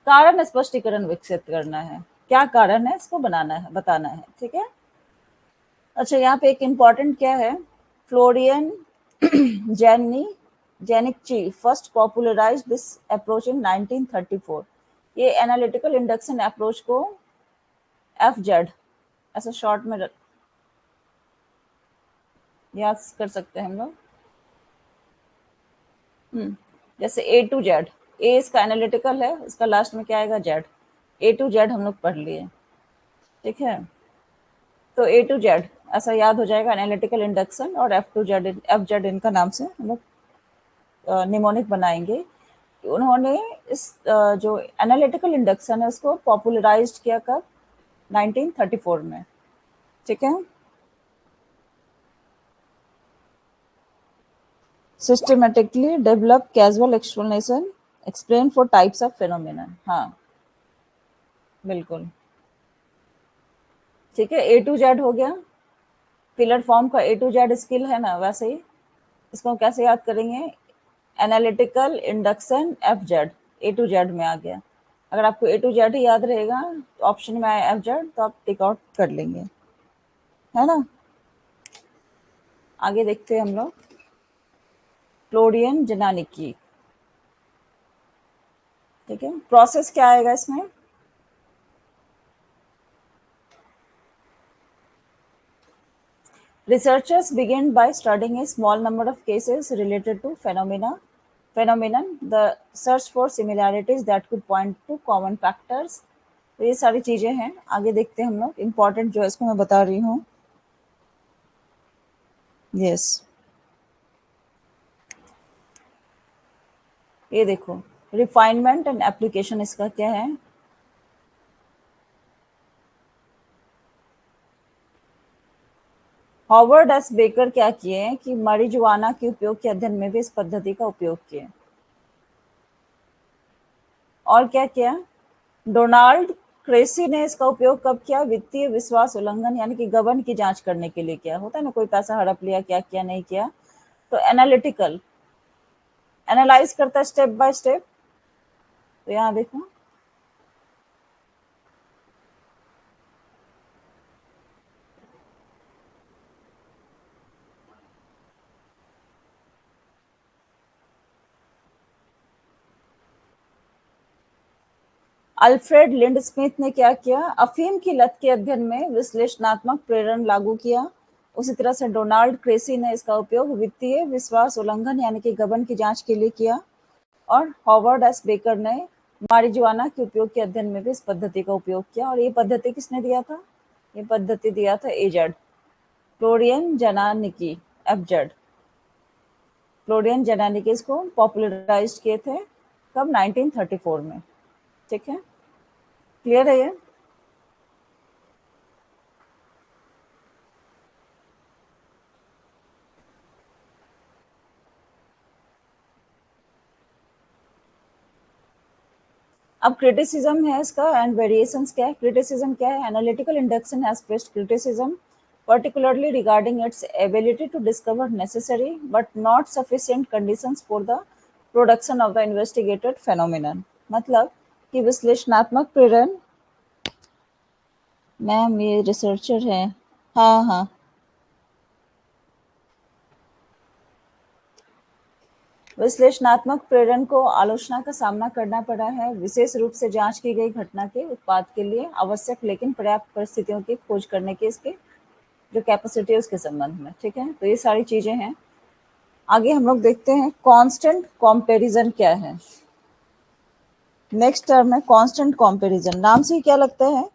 कारण स्पष्टीकरण विकसित करना है, क्या कारण है इसको बनाना है, बताना है, ठीक है। अच्छा, यहाँ पे एक इम्पॉर्टेंट क्या है, Florian Znaniecki first popularize this approach in 1934। ये एनालिटिकल इंडक्शन अप्रोच को एफ जेड ऐसा शॉर्ट में याद कर सकते हैं हम लोग। जैसे ए टू जेड, ए इसका एनालिटिकल है, इसका लास्ट में क्या आएगा, जेड, ए टू जेड हम लोग पढ़ लिए, ठीक है। तो ए टू जेड ऐसा याद हो जाएगा, एनालिटिकल इंडक्शन, और एफ जेड इनका नाम से हम लोग निमोनिक बनाएंगे। उन्होंने इस जो एनालिटिकल इंडक्शन है उसको पॉपुलराइज्ड किया कब, 1934 में, ठीक है। Systematically develop casual explanation explain for types of phenomena, हाँ बिल्कुल, ठीक है। ए टू जेड हो गया, पिलर फॉर्म का ए टू जेड स्किल है ना, वैसे ही इसको हम कैसे याद करेंगे, analytical induction F Z, A to Z में आ गया। अगर आपको ए टू जेड ही याद रहेगा तो ऑप्शन में आया एफ जेड, तो आप टिक आउट कर लेंगे, है ना। आगे देखते हैं हम लोग, फ्लोरियन जेनानिकी, ठीक है। प्रोसेस क्या आएगा इसमें, researchers begin by studying a small number of cases related to phenomenon, the search for similarities that could point to common factors। तो ये सारी चीजें हैं, आगे देखते हैं हम लोग, इम्पोर्टेंट जो है इसको मैं बता रही हूँ। यस, ये देखो, रिफाइनमेंट एंड एप्लीकेशन इसका क्या है, हॉवर्ड एस बेकर क्या किए हैं कि marijuana के उपयोग के अध्ययन में भी इस पद्धति का उपयोग किए, और क्या किया, डोनाल्ड क्रेसी ने इसका उपयोग कब किया, वित्तीय विश्वास उल्लंघन यानी कि गबन की जांच करने के लिए किया, होता है ना, कोई पैसा हड़प लिया, क्या किया नहीं किया, तो एनालिटिकल एनालाइज करता है स्टेप बाय स्टेप। तो यहाँ देखो, अल्फ्रेड लिंड स्मिथ ने क्या किया, अफीम की लत के अध्ययन में विश्लेषणात्मक प्रेरण लागू किया। उसी तरह से डोनाल्ड क्रेसी ने इसका उपयोग वित्तीय विश्वास उल्लंघन यानी कि गबन की जांच के लिए किया, और हॉवर्ड एस बेकर ने मारिजुआना के उपयोग के अध्ययन में भी इस पद्धति का उपयोग किया। और ये पद्धति किसने दिया था, ये पद्धति दिया था एजेड, फ्लोरियन जेनानिकी, एफजेड, फ्लोरियन जेनानिकी इसको पॉपुलराइज किए थे कब, 1934 में, ठीक है। क्लियर है ये, अब क्रिटिसिज्म है इसका एंड वेरिएशंस क्या है। क्रिटिसिज्म क्या है? Analytical induction has pressed criticism particularly regarding its ability to discover necessary but not sufficient conditions for the production of the investigated phenomenon। मतलब कि विश्लेषणात्मक प्रेरण, मैम ये रिसर्चर है, हाँ हाँ, विश्लेषणात्मक प्रेरण को आलोचना का सामना करना पड़ा है विशेष रूप से जांच की गई घटना के उत्पाद के लिए आवश्यक लेकिन पर्याप्त परिस्थितियों की खोज करने की इसके जो कैपेसिटी है उसके संबंध में। ठीक है, तो ये सारी चीजें हैं। आगे हम लोग देखते हैं कांस्टेंट कंपैरिजन क्या है। नेक्स्ट टर्म है कांस्टेंट कंपैरिजन। नाम से ही क्या लगता है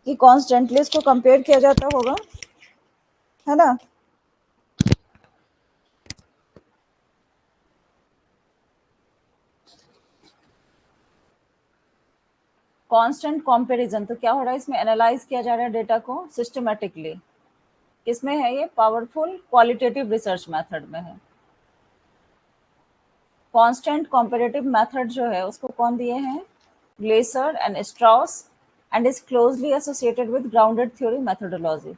कि कॉन्स्टेंटली इसको कंपेयर किया जाता होगा, है ना। कांस्टेंट कंपैरिजन तो क्या हो रहा है, इसमें एनालाइज किया जा रहा है डेटा को सिस्टमैटिकली। किसमें है ये? पावरफुल क्वालिटेटिव रिसर्च मेथड में है। कांस्टेंट कंपैरेटिव मेथड जो है उसको कौन दिए हैं? Glaser and Strauss and is closely associated with grounded theory methodology.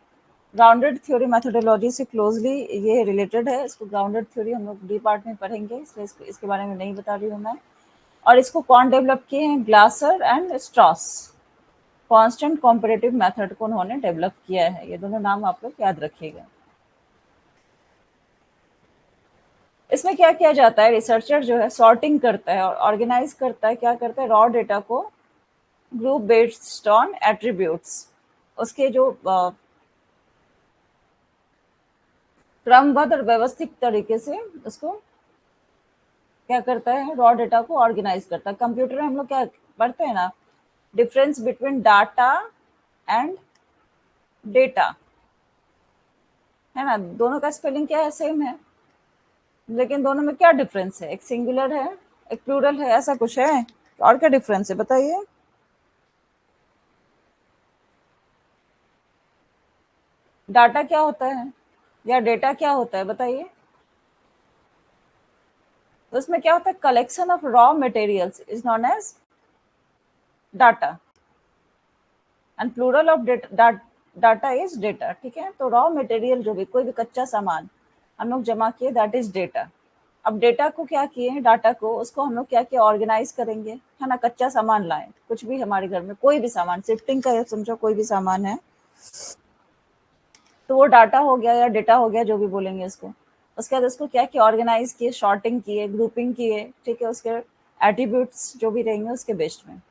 Grounded theory methodology से क्लोजली ये रिलेटेड है। इसको ग्राउंडेड थ्योरी हम लोग डी पार्ट में पढ़ेंगे, इसलिए इसके बारे में नहीं बता रही हूँ मैं। और इसको कौन डेवलप किए हैं? Glaser and Strauss. Constant comparative method को उन्होंने डेवलप किया है। ये दोनों नाम आप लोग याद रखिएगा। इसमें क्या किया जाता है? रिसर्चर जो है सॉर्टिंग करता है और ऑर्गेनाइज करता है। क्या करता है? रॉ डेटा को ग्रुप बेस्ड ऑन एट्रीब्यूट्स, उसके जो क्रमबद्ध और व्यवस्थित तरीके से उसको क्या करता है? रॉ डेटा को ऑर्गेनाइज करता है। कंप्यूटर में हम लोग क्या पढ़ते हैं ना, difference between data and data, है ना। दोनों का स्पेलिंग क्या है? सेम है, लेकिन दोनों में क्या डिफरेंस है? एक सिंगुलर है, एक प्लूरल है, ऐसा कुछ है। और क्या डिफरेंस है बताइए? डाटा क्या होता है या डेटा क्या होता है बताइए? तो उसमें क्या होता है? Collection of raw materials is known as data and plural of data is data. ठीक है, तो रॉ मटेरियल जो भी कोई भी कच्चा सामान हम लोग जमा किए दैट इज डेटा। अब डेटा को क्या किए? डाटा को उसको हम लोग क्या किया? ऑर्गेनाइज करेंगे, है ना। कच्चा सामान लाए, कुछ भी हमारे घर में कोई भी सामान, शिफ्टिंग का समझो कोई भी सामान है, तो वो डाटा हो गया या डेटा हो गया, जो भी बोलेंगे इसको। उसके बाद उसको क्या किया? ऑर्गेनाइज किए, शॉर्टिंग किए, ग्रुपिंग किए, ठीक है, उसके एट्रीब्यूट्स जो भी रहेंगे उसके बेस्ड में।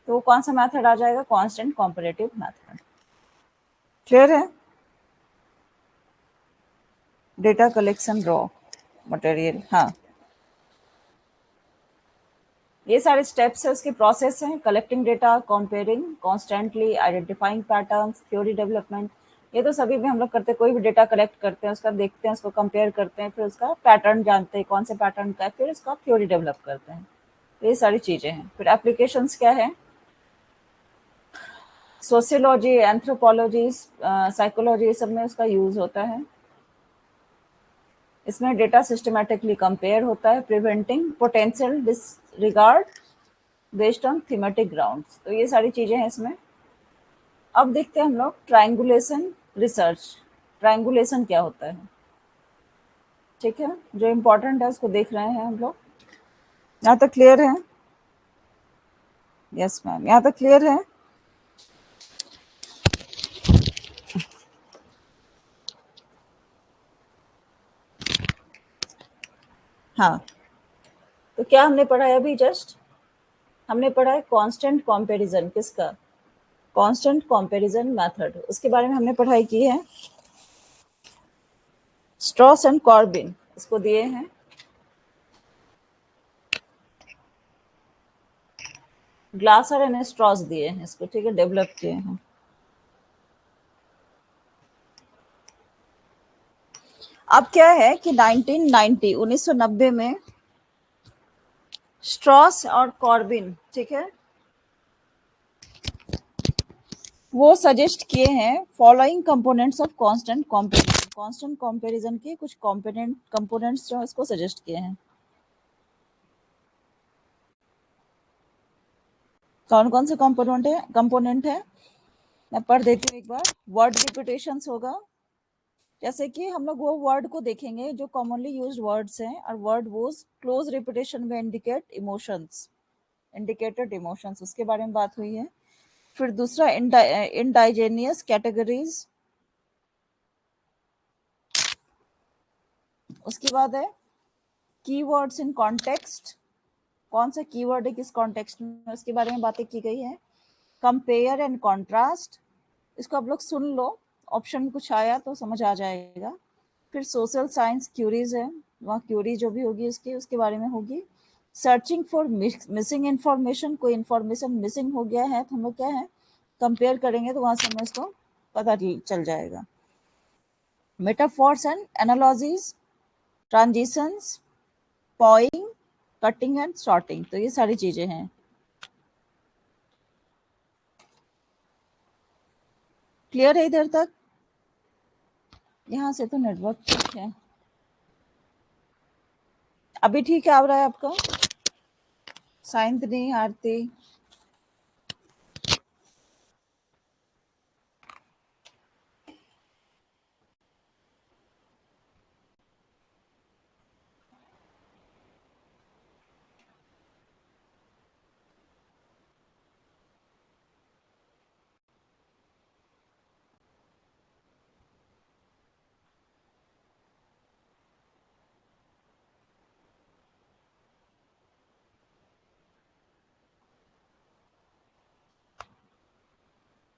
तो वो कौन सा मेथड आ जाएगा? Constant comparative method. क्लियर है? डेटा कलेक्शन, रॉ मटेरियल, हाँ, ये सारे स्टेप्स है, उसके प्रोसेस हैं। Collecting data, comparing constantly, identifying patterns, theory development. ये तो सभी में हम लोग करते हैं। कोई भी डेटा कलेक्ट करते हैं, उसका देखते हैं, उसको कंपेयर करते हैं, फिर उसका पैटर्न जानते हैं कौन से पैटर्न का है, फिर उसका थ्योरी डेवलप करते हैं। तो ये सारी चीजें हैं। फिर एप्लीकेशंस क्या है? सोशियोलॉजी, एंथ्रोपोलॉजी, साइकोलॉजी, सब में उसका यूज होता है। इसमें डेटा सिस्टमैटिकली कंपेयर होता है, preventing potential disregard based on thematic grounds. तो ये सारी चीजें हैं इसमें। अब देखते हैं हम लोग ट्रायंगुलेशन रिसर्च। ट्रायंगुलेशन क्या होता है? ठीक है, जो इम्पोर्टेंट है उसको देख रहे हैं हम लोग। यहाँ तक क्लियर है? यस मैम, यहाँ तक क्लियर है? हाँ, तो क्या हमने पढ़ा है अभी जस्ट? हमने पढ़ा है कांस्टेंट कंपैरिजन। किसका? कांस्टेंट कंपैरिजन मेथड, उसके बारे में हमने पढ़ाई की है। स्ट्रॉस एंड कॉर्बिन इसको दिए हैं। ग्लासर एंड स्ट्रॉस दिए हैं इसको, ठीक है, डेवलप किए हैं। अब क्या है कि 1990 में स्ट्रॉस और कॉर्बिन, ठीक है, वो सजेस्ट किए हैं following components of constant comparison. Constant comparison के कुछ कंपोनेंट्स जो इसको सजेस्ट किए हैं। कौन कौन से कंपोनेंट है मैं पढ़ देती हूँ एक बार। वर्ड रिपीटेशंस होगा, जैसे कि हम लोग वो वर्ड को देखेंगे जो कॉमनली यूज्ड वर्ड्स हैं, और वर्ड वो क्लोज रिपीटेशन में इंडिकेटेड इमोशंस, उसके बारे में बात हुई है। फिर दूसरा इंडाइजेनियस कैटेगरीज, उसके बाद है कीवर्ड्स इन कॉन्टेक्स्ट, कौन सा कीवर्ड है किस कॉन्टेक्स्ट में, उसके बारे में बातें की गई है। कंपेयर एंड कॉन्ट्रास्ट, इसको आप लोग सुन लो, ऑप्शन में कुछ आया तो समझ आ जाएगा। फिर सोशल साइंस क्यूरीज है, वहाँ क्यूरी जो भी होगी उसके बारे में होगी। सर्चिंग फॉर मिसिंग इन्फॉर्मेशन, कोई इन्फॉर्मेशन मिसिंग हो गया है तो हम लोग क्या है कंपेयर करेंगे तो वहाँ से हमें इसको पता चल जाएगा। Metaphors and analogies, transitions, pawing, cutting and sorting, तो ये सारी चीजें हैं। क्लियर है इधर तक? यहाँ से तो नेटवर्क ठीक है, अभी ठीक है आ रहा है आपका? साइंतनी, आरती,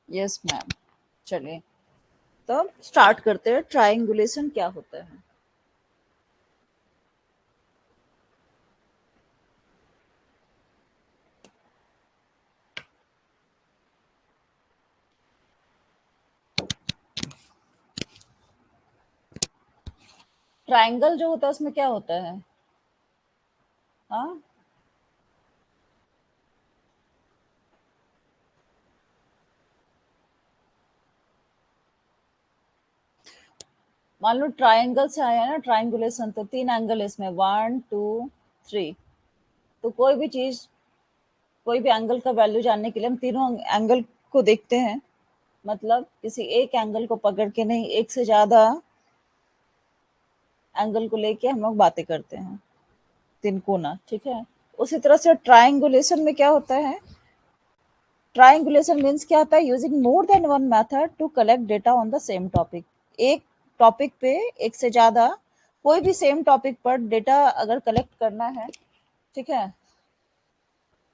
यस मैम। चलिए तो स्टार्ट करते हैं, ट्राइंगुलेशन क्या होता है। ट्राइंगल जो होता है उसमें क्या होता है? हाँ, मान लो ट्राइंगल से आया है ना ट्राइंगुलेशन, तो 3 एंगल इसमें, 1 2 3। तो कोई भी चीज, कोई भी एंगल का वैल्यू जानने के लिए हम तीनों एंगल को देखते हैं। मतलब किसी एक एंगल को पकड़ के नहीं, एक से ज्यादा एंगल को लेके हम लोग बातें करते हैं, तिनकोना, ठीक है। उसी तरह से ट्राइंगुलेशन में क्या होता है, ट्राइंगुलेशन मीन्स क्या होता है, using more than one method to collect data on the same topic. एक टॉपिक पे एक से ज्यादा, कोई भी सेम टॉपिक पर डेटा अगर कलेक्ट करना है, ठीक है।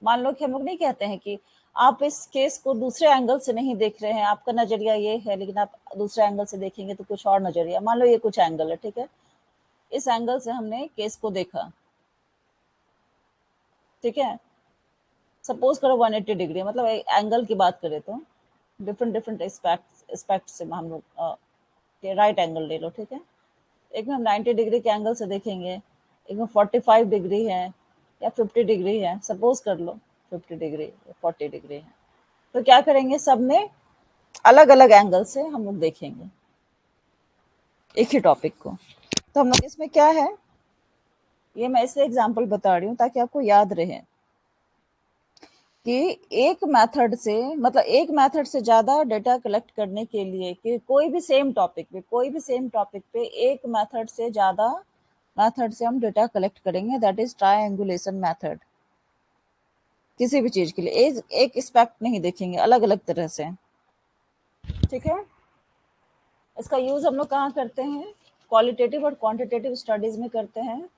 मान लो कि हम लोग नहीं कहते हैं कि आप इस केस को दूसरे एंगल से नहीं देख रहे हैं, आपका नजरिया ये है लेकिन आप दूसरे एंगल से देखेंगे तो कुछ और नजरिया। मान लो ये कुछ एंगल है, ठीक है, इस एंगल से हमने केस को देखा, ठीक है। सपोज करो 180 डिग्री, मतलब एंगल की बात करें तो डिफरेंट डिफरेंट एस्पेक्ट से हम लोग राइट एंगल ले लो, ठीक है। एक में हम 90 डिग्री के एंगल से देखेंगे, एक में 45 डिग्री है या 50 डिग्री है, सपोज कर लो 50 डिग्री या 40 डिग्री है। तो क्या करेंगे, सब में अलग अलग एंगल से हम लोग देखेंगे एक ही टॉपिक को। तो हम लोग इसमें क्या है, ये मैं इसलिए एग्जांपल बता रही हूँ ताकि आपको याद रहे कि एक मेथड से, मतलब एक मेथड से ज्यादा डेटा कलेक्ट करने के लिए, कि कोई भी सेम टॉपिक पे एक मेथड से ज्यादा मेथड से हम डेटा कलेक्ट करेंगे, दैट इज ट्रायंगुलेशन मेथड। किसी भी चीज के लिए एक एस्पेक्ट नहीं देखेंगे, अलग अलग तरह से, ठीक है। इसका यूज हम लोग कहाँ करते हैं, क्वालिटेटिव और क्वांटिटेटिव स्टडीज में करते हैं।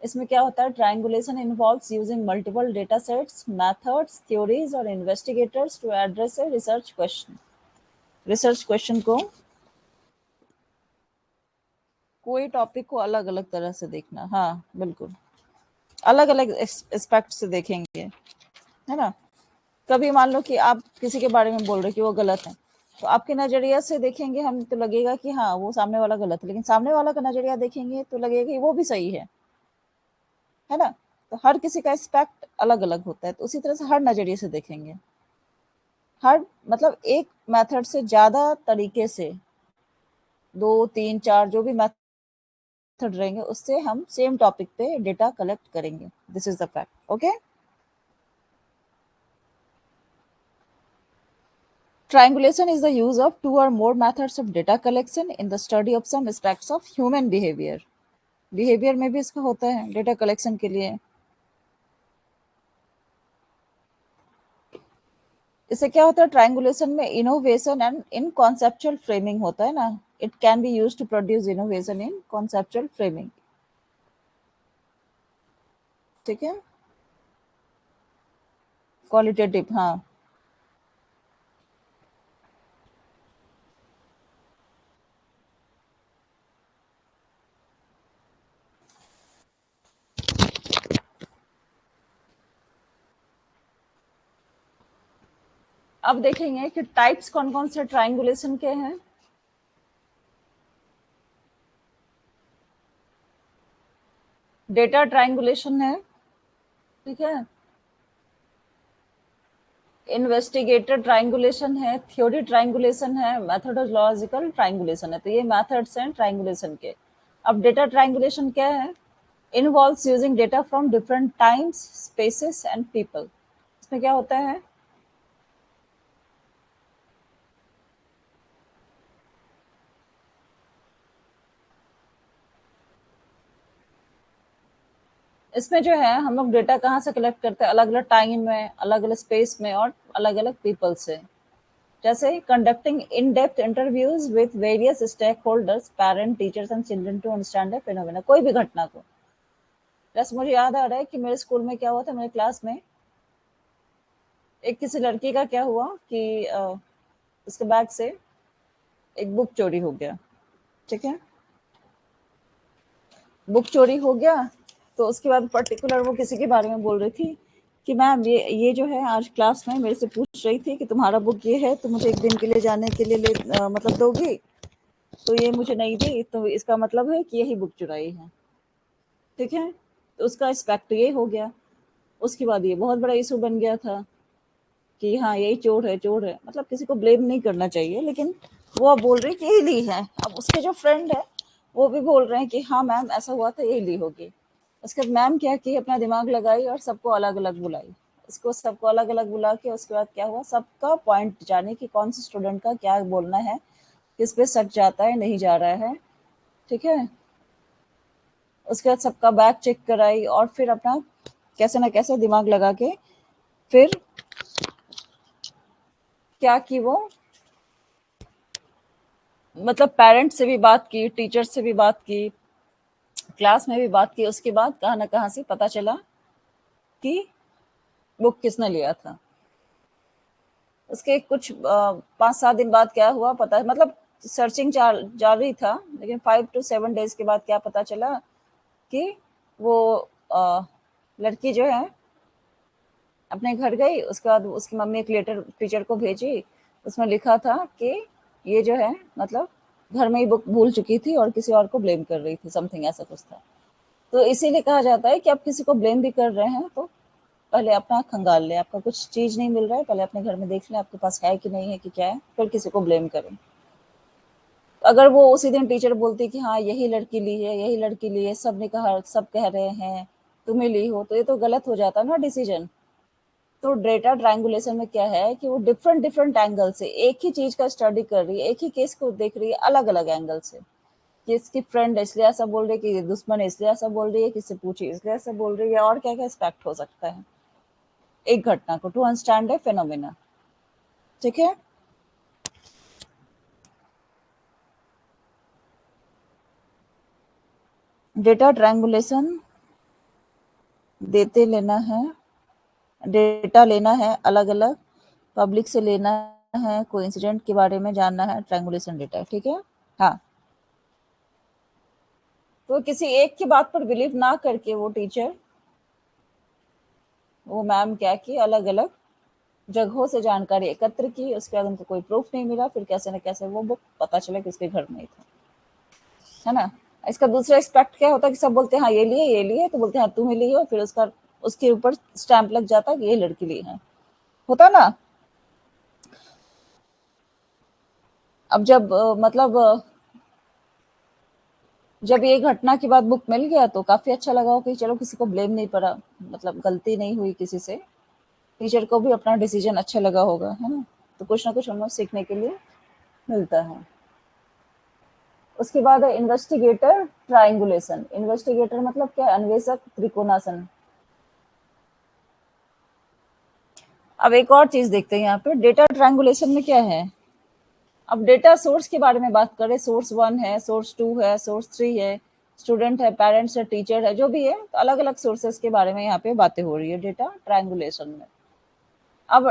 इसमें क्या होता है, triangulation involves using multiple data sets, methods, theories और investigators to address a research question को, कोई टॉपिक को अलग अलग तरह से देखना, हाँ बिल्कुल, अलग अलग एस्पेक्ट से देखेंगे, है ना। कभी मान लो कि आप किसी के बारे में बोल रहे कि वो गलत है, तो आपके नजरिया से देखेंगे हम तो लगेगा कि हाँ वो सामने वाला गलत है, लेकिन सामने वाला का नजरिया देखेंगे तो लगेगा कि वो भी सही है ना। तो हर किसी का एस्पेक्ट अलग अलग होता है, तो उसी तरह से हर नजरिए से देखेंगे, हर मतलब एक मेथड से ज्यादा तरीके से, 2 3 4 जो भी मेथड रहेंगे उससे हम सेम टॉपिक पे डेटा कलेक्ट करेंगे। This is the fact, okay. Triangulation is the use of two or more methods of data collection in the study of some aspects of human behavior. Behaviour में भी इसका होता है data collection के लिए. इससे क्या होता है ट्रायंगुलेशन में innovation and in conceptual framing होता है ना. It can be used to produce innovation in conceptual framing. ठीक है, क्वालिटेटिव. हाँ, अब देखेंगे कि टाइप्स कौन कौन से ट्रायंगुलेशन के हैं. डेटा ट्रायंगुलेशन है, ठीक है, इन्वेस्टिगेटर ट्रायंगुलेशन है, थ्योरी ट्रायंगुलेशन है, मेथोडोलॉजिकल ट्रायंगुलेशन है. तो ये मेथड्स हैं ट्रायंगुलेशन के. अब डेटा ट्रायंगुलेशन क्या है? Involves using data from different times, spaces and people. इसमें क्या होता है? इसमें जो है हम लोग डेटा कहाँ से कलेक्ट करते हैं? अलग अलग टाइम में, अलग अलग स्पेस में और अलग अलग पीपल से. जैसे conducting in depth interviews with various stakeholders, parent, teachers and children to understand the phenomena. कोई भी घटना को. जैसे मुझे याद आ रहा है कि मेरे स्कूल में क्या हुआ था, मेरे क्लास में एक किसी लड़की का क्या हुआ कि उसके बैग से एक बुक चोरी हो गया. ठीक है, बुक चोरी हो गया. तो उसके बाद पर्टिकुलर वो किसी के बारे में बोल रही थी कि मैम ये जो है आज क्लास में मेरे से पूछ रही थी कि तुम्हारा बुक ये है तो मुझे एक दिन के लिए जाने के लिए मतलब दोगी. तो ये मुझे नहीं दी, तो इसका मतलब है कि यही बुक चुराई है. ठीक है, तो उसका एक्सपेक्ट ये हो गया. उसके बाद ये बहुत बड़ा इशू बन गया था कि हाँ यही चोर है, चोर है. मतलब किसी को ब्लेम नहीं करना चाहिए, लेकिन वो अब बोल रही कि यही ली है. अब उसके जो फ्रेंड है वो भी बोल रहे हैं कि हाँ मैम ऐसा हुआ था, यही ली होगी. उसके बाद मैम क्या की, अपना दिमाग लगाई और सबको अलग अलग बुलाई. उसको सबको अलग अलग बुला के उसके बाद क्या हुआ, सबका पॉइंट जाने कि कौन से स्टूडेंट का क्या बोलना है, किस पे सच जाता है, नहीं जा रहा है. ठीक है, उसके बाद सबका बैग चेक कराई और फिर अपना कैसे ना कैसे दिमाग लगा के फिर क्या की वो, मतलब पेरेंट्स से भी बात की, टीचर से भी बात की, क्लास में भी बात की. उसके बाद कहाँ ना कहाँ से पता चला कि बुक किसने लिया था. उसके कुछ 5-7 दिन बाद क्या हुआ पता है, मतलब सर्चिंग जारी था, लेकिन 5 to 7 डेज के बाद क्या पता चला कि वो लड़की जो है अपने घर गई. उसके बाद उसकी मम्मी एक लेटर टीचर को भेजी. उसमें लिखा था कि ये जो है मतलब घर में ही बुक भूल चुकी थी और किसी और को ब्लेम कर रही थी, समथिंग ऐसा कुछ था. तो इसीलिए कहा जाता है कि आप किसी को ब्लेम भी कर रहे हैं तो पहले अपना खंगाल ले. आपका कुछ चीज नहीं मिल रहा है, पहले अपने घर में देख लें आपके पास है कि नहीं है कि क्या है, फिर किसी को ब्लेम करें. अगर वो उसी दिन टीचर बोलती कि हाँ यही लड़की ली है, यही लड़की ली है, सब ने कहा, सब कह रहे हैं तुम्हें ली हो, तो ये तो गलत हो जाता ना डिसीजन. तो डेटा ट्रायंगुलेशन में क्या है कि वो डिफरेंट डिफरेंट एंगल से एक ही चीज का स्टडी कर रही है, एक ही केस को देख रही है अलग अलग एंगल से. कि इसकी फ्रेंड इसलिए ऐसा बोल रही है, कि दुश्मन इसलिए ऐसा बोल रही है, किसी पूछी इसलिए ऐसा बोल रही है, और क्या क्या एक्सपेक्ट हो सकता है एक घटना को, टू अंडरस्टैंड ए फेनोमेना. ठीक है, डेटा ट्रायंगुलेशन देते लेना है, डेटा लेना है अलग अलग, पब्लिक से लेना है, कोइंसिडेंट के बारे में जानना है, ट्रायंगुलेशन डेटा. ठीक है, हाँ. तो किसी एक की बात पर बिलीव ना करके वो टीचर, वो मैम क्या की, अलग अलग जगहों से जानकारी एकत्र की. उसके बाद उनको कोई प्रूफ नहीं मिला, फिर कैसे न कैसे वो बुक पता चला कि उसके घर में ही था. है ना. इसका दूसरा एक्सपेक्ट क्या होता है कि सब बोलते हैं हाँ ये लिए, ये लिए, तो बोलते हैं हाँ तुम ही ली हो, फिर उसका उसके ऊपर स्टैंप लग जाता है कि ये लड़की ली है. होता ना. अब जब मतलब जब ये घटना के बाद बुक मिल गया तो काफी अच्छा लगा हो कि चलो किसी को ब्लेम नहीं पड़ा, मतलब गलती नहीं हुई किसी से. टीचर को भी अपना डिसीजन अच्छा लगा होगा, है ना. तो कुछ ना कुछ हमें सीखने के लिए मिलता है। उसके बाद है इन्वेस्टिगेटर ट्राइंगुलेशन। इन्वेस्टिगेटर मतलब क्या है? अन्वेषक त्रिकोणासन। अब एक और चीज देखते हैं यहाँ पे, डेटा ट्रायंगुलेशन में क्या है। अब डेटा सोर्स के बारे में बात करें, सोर्स 1 है, सोर्स 2 है, सोर्स 3 है, स्टूडेंट है, पेरेंट्स है, टीचर है, जो भी है, तो अलग अलग सोर्सेस के बारे में यहाँ पे बातें हो रही है डेटा ट्रायंगुलेशन में। अब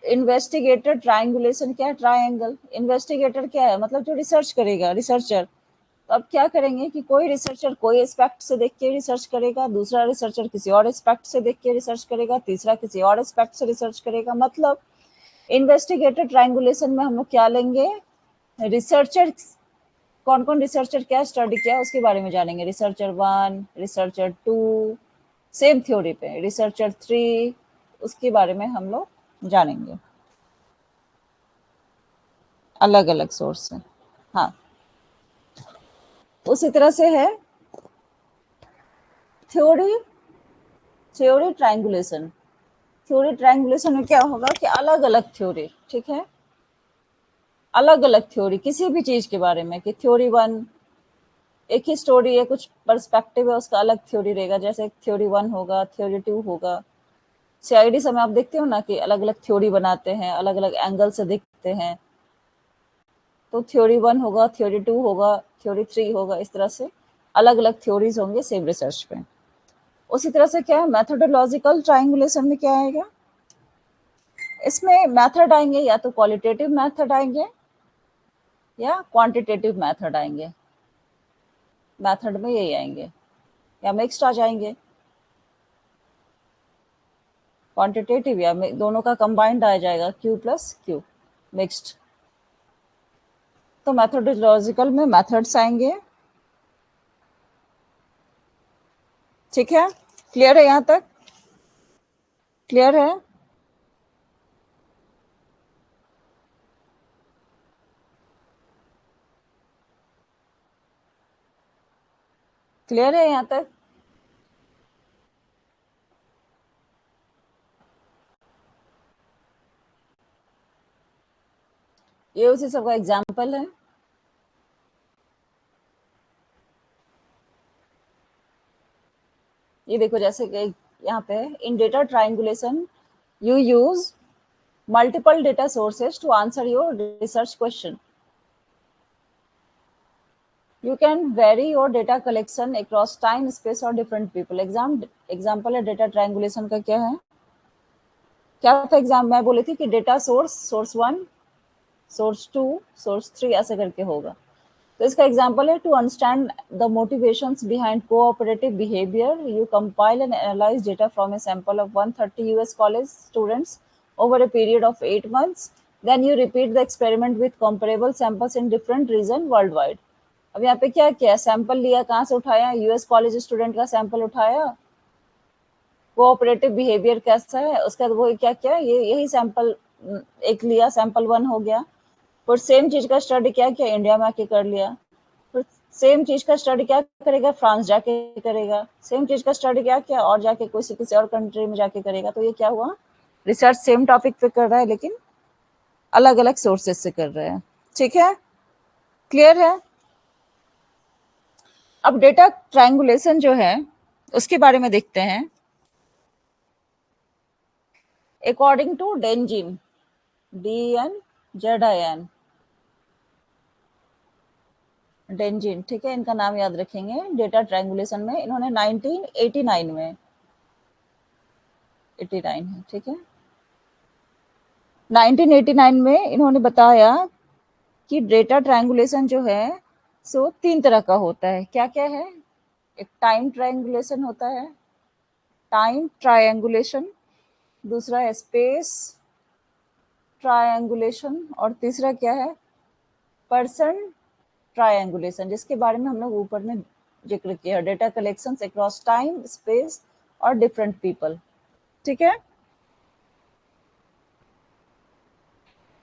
इन्वेस्टिगेटर ट्रायंगुलेशन क्या है? ट्रायंगल। इन्वेस्टिगेटर क्या है? मतलब जो रिसर्च करेगा, रिसर्चर। तो अब क्या करेंगे कि कोई रिसर्चर कोई एस्पेक्ट से देख के रिसर्च करेगा, दूसरा रिसर्चर किसी और एस्पेक्ट से देख के रिसर्च करेगा, तीसरा किसी और एस्पेक्ट से रिसर्च करेगा। मतलब इन्वेस्टिगेटर ट्रायंगुलेशन में हम लोग क्या लेंगे? रिसर्चर, कौन कौन रिसर्चर क्या स्टडी किया उसके बारे में जानेंगे। रिसर्चर 1, रिसर्चर 2, सेम थ्योरी पे रिसर्चर 3, उसके बारे में हम लोग जानेंगे, अलग अलग सोर्स से। हाँ, उसी तरह से है theory. Theory triangulation. Theory triangulation में क्या होगा कि अलग अलग थ्योरी, ठीक है, अलग अलग थ्योरी किसी भी चीज के बारे में, कि थ्योरी 1 एक ही स्टोरी है, कुछ पर्सपेक्टिव है, उसका अलग थ्योरी रहेगा। जैसे थ्योरी 1 होगा, थ्योरी 2 होगा। सीआईडी समय आप देखते हो ना कि अलग अलग थ्योरी बनाते हैं, अलग अलग एंगल से देखते हैं। तो थ्योरी 1 होगा, थ्योरी 2 होगा, थ्योरी 3 होगा, इस तरह से अलग अलग थ्योरीज होंगे सेम रिसर्च पे। उसी तरह से क्या है मैथोडोलॉजिकल ट्रायंगुलेशन में क्या आएगा? इसमें मेथड आएंगे, या तो क्वालिटेटिव मेथड आएंगे या क्वांटिटेटिव मेथड आएंगे। मेथड में यही आएंगे, या मिक्स्ड आ जाएंगे, क्वांटिटेटिव या दोनों का कंबाइंड आ जाएगा, Q प्लस Q, मिक्स्ड। तो मैथोडोलॉजिकल में मेथड्स आएंगे। ठीक है, क्लियर है यहाँ तक? क्लियर है? क्लियर है यहाँ तक? ये उसी सब का एग्जाम्पल है। ये देखो, जैसे कि यहाँ पे in data triangulation you use multiple data sources to answer your research question. You can vary your data collection across time, space और different people. एग्जाम्पल है डेटा ट्रायंगुलेशन का क्या है? क्या था एग्जाम? मैं बोली थी कि data source, source 1, source 2, source 3 ऐसे करके होगा। तो इसका एग्जाम्पल है, to understand the motivations behind cooperative behaviour you compile and analyse data from a sample of 130 US college students over a period of 8 months. Then you repeat the experiment with comparable samples in different region worldwide. अब यहाँ पे क्या किया? Sample लिया, कहाँ से उठाया? US college student का सैंपल उठाया, कोऑपरेटिव बिहेवियर कैसा है उसका, वो क्या किया, ये यही सैंपल एक लिया, सैंपल 1 हो गया। फिर सेम चीज का स्टडी क्या किया? इंडिया में आके कर लिया। फिर सेम चीज का स्टडी क्या करेगा? फ्रांस जाके करेगा। सेम चीज का स्टडी क्या किया? और जाके किसी और कंट्री में जाके करेगा। तो ये क्या हुआ? रिसर्च सेम टॉपिक पे कर रहा है, लेकिन अलग अलग सोर्सेज से कर रहे हैं। ठीक है, क्लियर है? अब डेटा ट्रायंगुलेशन जो है उसके बारे में देखते हैं। अकॉर्डिंग टू डेनजिन, DNZIN, डेनजिन, ठीक है, इनका नाम याद रखेंगे। डेटा ट्रायंगुलेशन में इन्होंने 1989 में, 89 है, ठीक है, 1989 में इन्होंने बताया कि डेटा ट्रायंगुलेशन जो है सो 3 तरह का होता है। क्या क्या है? एक टाइम ट्रायंगुलेशन होता है, टाइम ट्रायंगुलेशन, दूसरा है स्पेस ट्रायंगुलेशन, और तीसरा क्या है? पर्सन ट्रायंगुलेशन, जिसके बारे में हम लोग ऊपर में जिक्र किया, data collection across time, space और डिफरेंट पीपल। ठीक है,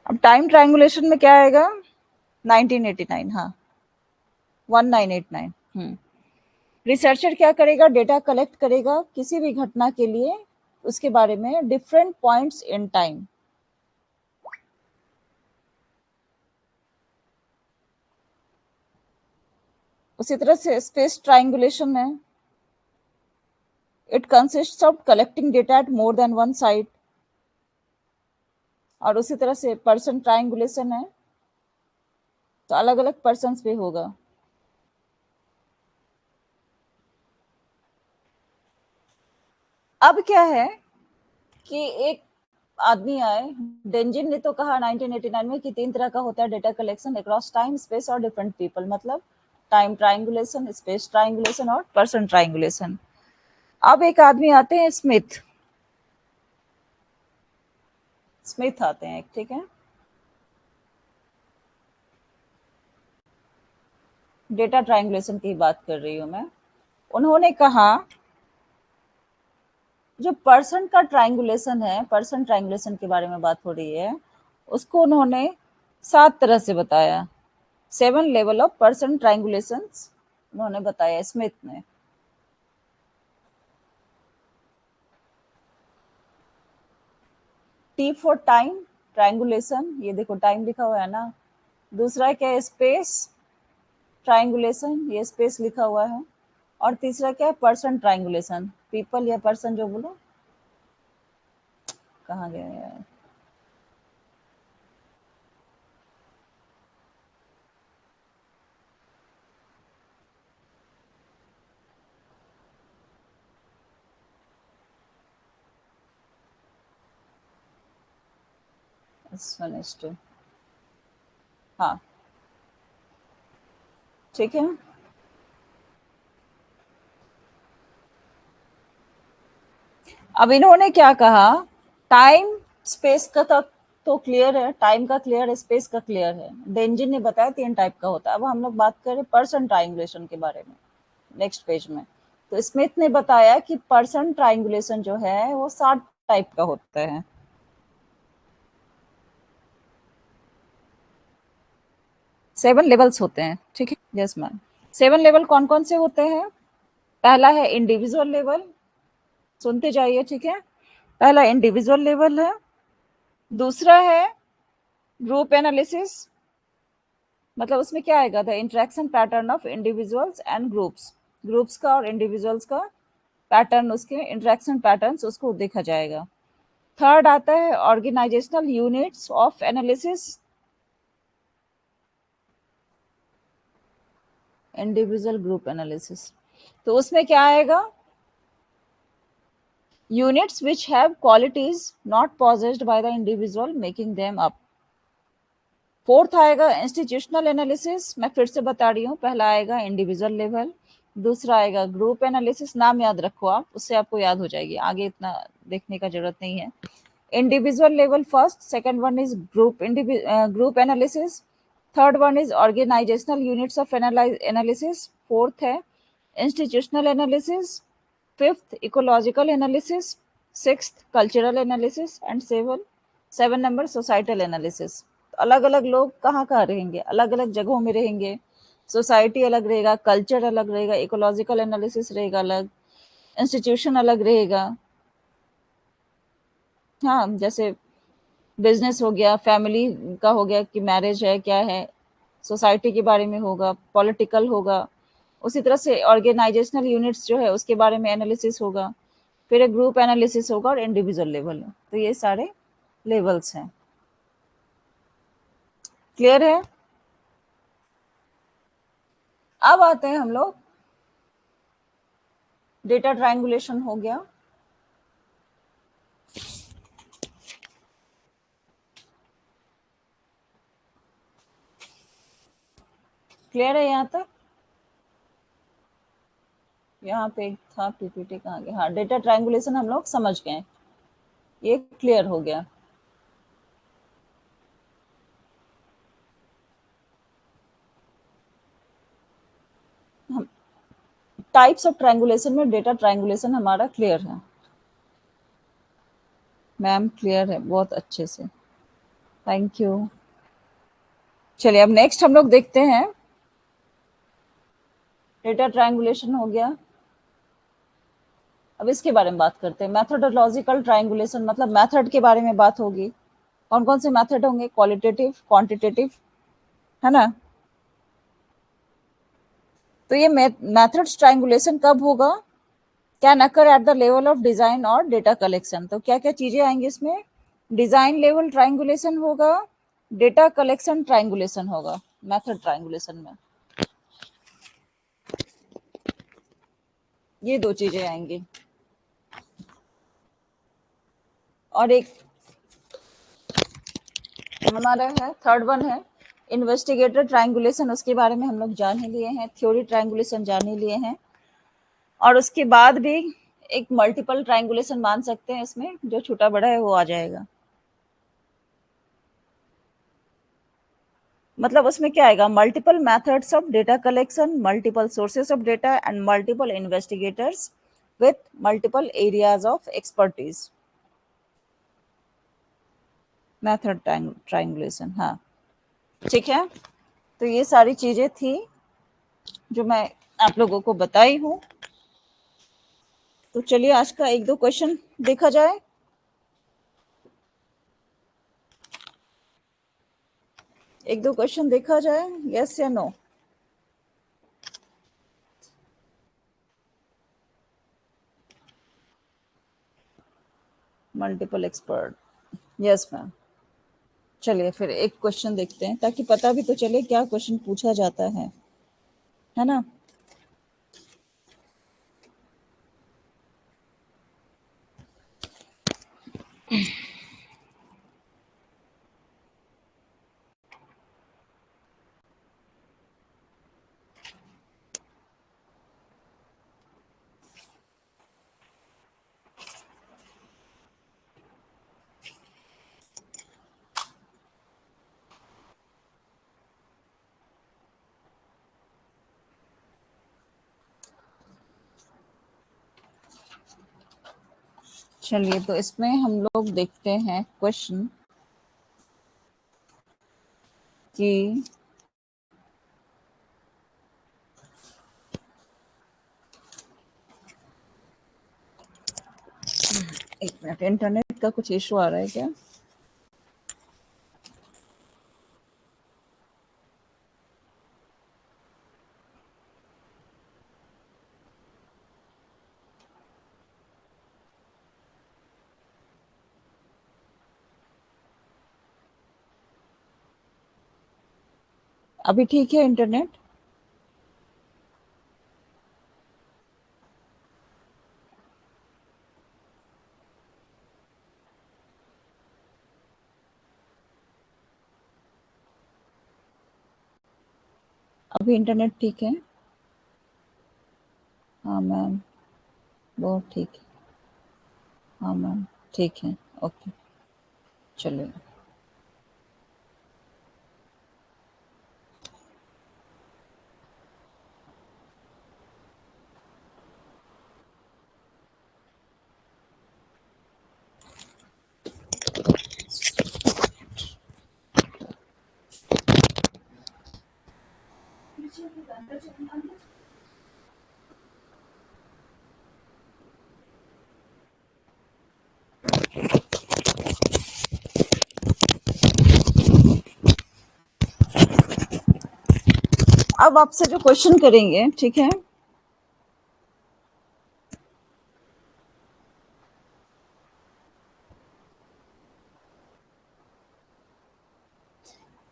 अब टाइम ट्रायंगुलेशन में क्या आएगा? 1989, हाँ, 1989। रिसर्चर क्या करेगा? डेटा कलेक्ट करेगा किसी भी घटना के लिए, उसके बारे में डिफरेंट पॉइंट्स इन टाइम, उसी तरह से स्पेस ट्राइंगुलेशन है, it consists of collecting data eight more than one site. और उसी तरह से पर्सन ट्राइंगुलेशन है, तो अलग अलग पर्सन पे होगा। अब क्या है कि एक आदमी आए, डेंजिन ने तो कहा 1989 में कि 3 तरह का होता है data collection across time, space और डिफरेंट पीपल, मतलब टाइम ट्राइंगुलेशन, स्पेस ट्राइंगुलेशन और पर्सन ट्राइंगुलेशन। अब एक आदमी आते हैं स्मिथ, स्मिथ आते हैं, ठीक है, डेटा ट्राइंगुलेशन की बात कर रही हूं मैं। उन्होंने कहा जो पर्सन का ट्राइंगुलेशन है, पर्सन ट्राइंगुलेशन के बारे में बात हो रही है, उसको उन्होंने 7 तरह से बताया। 7 लेवल ऑफ पर्सन ट्राइंगुलेशन उन्होंने बताया स्मिथ ने। टी फॉर टाइम ट्राइंगुलेशन, ये देखो टाइम लिखा हुआ है ना। दूसरा क्या है, स्पेस ट्राइंगुलेशन, ये स्पेस लिखा हुआ है। और तीसरा क्या है, पर्सन ट्राइंगुलेशन, पीपल या पर्सन जो बोलो, कहाँ गया यार, हाँ ठीक है। अब इन्होंने क्या कहा, टाइम स्पेस का तो क्लियर है, टाइम का क्लियर है, स्पेस का क्लियर है। डेंजिन ने बताया 3 टाइप का होता है। अब हम लोग बात करें पर्सन ट्राइंगुलेशन के बारे में नेक्स्ट पेज में। तो स्मिथ ने बताया कि पर्सन ट्राइंगुलेशन जो है वो 7 टाइप का होता है। 7 लेवल्स होते हैं, ठीक है, यस मैम। 7 लेवल कौन कौन से होते हैं? पहला है इंडिविजुअल लेवल, सुनते जाइए, ठीक है। पहला इंडिविजुअल लेवल है। दूसरा है ग्रुप एनालिसिस, मतलब उसमें क्या आएगा, the interaction pattern of individuals and groups, groups का और इंडिविजुअल्स का पैटर्न, उसके इंटरेक्शन पैटर्न्स उसको देखा जाएगा। थर्ड आता है organisational units of analysis, individual group analysis, तो उसमें क्या आएगा, units which have qualities not possessed by the individual making them up। Fourth आएगा इंस्टीट्यूशनल एनालिसिस, मैं फिर से बता रही हूँ, पहला आएगा इंडिविजुअल लेवल, दूसरा आएगा ग्रुप एनालिसिस, नाम याद रखो आप, उससे आपको याद हो जाएगी, आगे इतना देखने का जरूरत नहीं है। Individual level first, second one is group analysis, third one is organizational units of analysis, fourth है institutional analysis, fifth ecological analysis, sixth cultural analysis and seven number societal analysis. अलग अलग लोग कहाँ कहाँ रहेंगे, अलग अलग जगहों में रहेंगे, सोसाइटी अलग रहेगा, कल्चर अलग रहेगा, इकोलॉजिकल एनालिसिस रहेगा अलग, इंस्टीट्यूशन अलग रहेगा। हाँ, जैसे बिजनेस हो गया, फैमिली का हो गया कि मैरिज है क्या है, सोसाइटी के बारे में होगा, पॉलिटिकल होगा। उसी तरह से ऑर्गेनाइजेशनल यूनिट्स जो है उसके बारे में एनालिसिस होगा, फिर एक ग्रुप एनालिसिस होगा और इंडिविजुअल लेवल। तो ये सारे लेवल्स हैं, क्लियर है। अब आते हैं हम लोग, डेटा ट्रायंगुलेशन हो गया, क्लियर है यहाँ तक? यहाँ पे एक था पीपीटी, कहाँ गया, हाँ, डेटा ट्रायंगुलेशन हम लोग समझ गए, ये क्लियर हो गया। हम टाइप्स ऑफ ट्रायंगुलेशन में डेटा ट्रायंगुलेशन हमारा क्लियर है मैम, क्लियर है बहुत अच्छे से, थैंक यू। चलिए अब नेक्स्ट हम लोग देखते हैं, डेटा ट्रायंगुलेशन हो गया, अब इसके बारे में बात करते हैं, मैथोडोलॉजिकल ट्रायंगुलेशन, मतलब मेथड के बारे में बात होगी। कौन कौन से मेथड होंगे, क्वालिटेटिव, क्वांटिटेटिव, है ना। तो ये मेथड्स ट्रायंगुलेशन कब होगा? Can occur at the level of design और डेटा कलेक्शन। तो क्या क्या चीजें आएंगी इसमें? डिजाइन लेवल ट्रायंगुलेशन होगा, डेटा कलेक्शन ट्रायंगुलेशन होगा मेथड ट्रायंगुलेशन में। ये दो चीजें आएंगी। और एक हमारा है थर्ड वन है इन्वेस्टिगेटर ट्रायंगुलेशन। उसके बारे में हम लोग जान ही लिए हैं, थ्योरी ट्रायंगुलेशन जान ही लिए हैं। और उसके बाद भी एक मल्टीपल ट्रायंगुलेशन मान सकते हैं, इसमें जो छोटा बड़ा है वो आ जाएगा। मतलब उसमें क्या आएगा? Multiple methods of data collection, multiple sources of data and multiple investigators with multiple areas of expertise. Method triangulation, हाँ ठीक है। तो ये सारी चीजें थी जो मैं आप लोगों को बताई हूँ। तो चलिए आज का एक दो क्वेश्चन देखा जाए। एक दो क्वेश्चन देखा जाए, यस या no? Multiple expert, yes ma'am. चलिए फिर एक क्वेश्चन देखते हैं ताकि पता भी तो चले क्या क्वेश्चन पूछा जाता है ना। चलिए तो इसमें हम लोग देखते हैं क्वेश्चन कि एक मिनट, इंटरनेट का कुछ इशू आ रहा है क्या? अभी ठीक है इंटरनेट? अभी इंटरनेट ठीक है? हाँ मैम, बहुत ठीक है। हाँ मैम, ठीक है, ओके। चलिए अब आपसे जो क्वेश्चन करेंगे, ठीक है,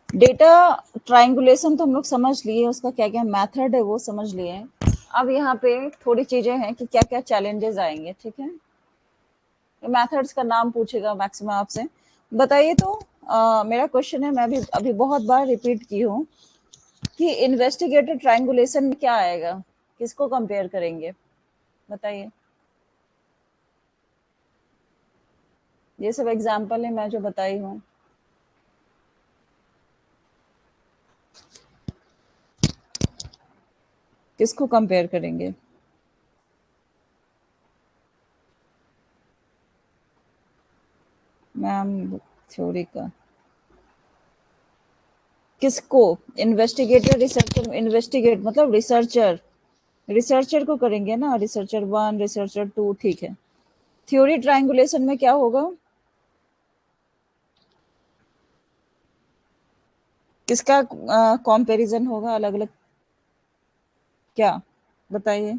डेटा ट्रायंगुलेशन तो हम लोग समझ लिए, उसका क्या क्या मेथड है वो समझ लिए। अब यहाँ पे थोड़ी चीजें हैं कि क्या क्या चैलेंजेस आएंगे, ठीक है। मेथड्स का नाम पूछेगा मैक्सिमम आपसे, बताइए तो। मेरा क्वेश्चन है, मैं भी अभी बहुत बार रिपीट की हूँ कि इन्वेस्टिगेटिव ट्रायंगुलेशन में क्या आएगा, किसको कंपेयर करेंगे, बताइए। ये सब एग्जाम्पल है मैं जो बताई हूँ। किसको कंपेयर करेंगे? मैम थ्योरी का किसको? इन्वेस्टिगेटर, रिसर्चर, इन्वेस्टिगेट मतलब रिसर्चर, रिसर्चर को करेंगे ना, रिसर्चर वन, रिसर्चर टू, ठीक है। थ्योरी ट्रायंगुलेशन में क्या होगा? किसका कंपैरिजन होगा अलग अलग? क्या बताइए?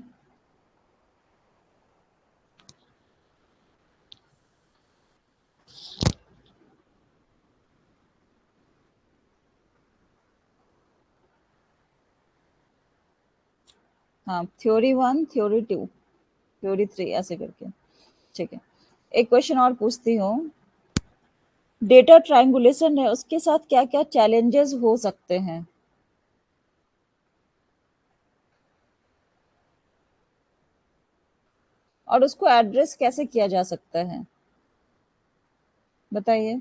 हाँ, थ्योरी 1, थ्योरी 2, थ्योरी 3 ऐसे करके। ठीक है, एक क्वेश्चन और पूछती हूँ। डेटा ट्रायंगुलेशन है, उसके साथ क्या-क्या चैलेंजेस हो सकते हैं? और उसको एड्रेस कैसे किया जा सकता है? बताइए।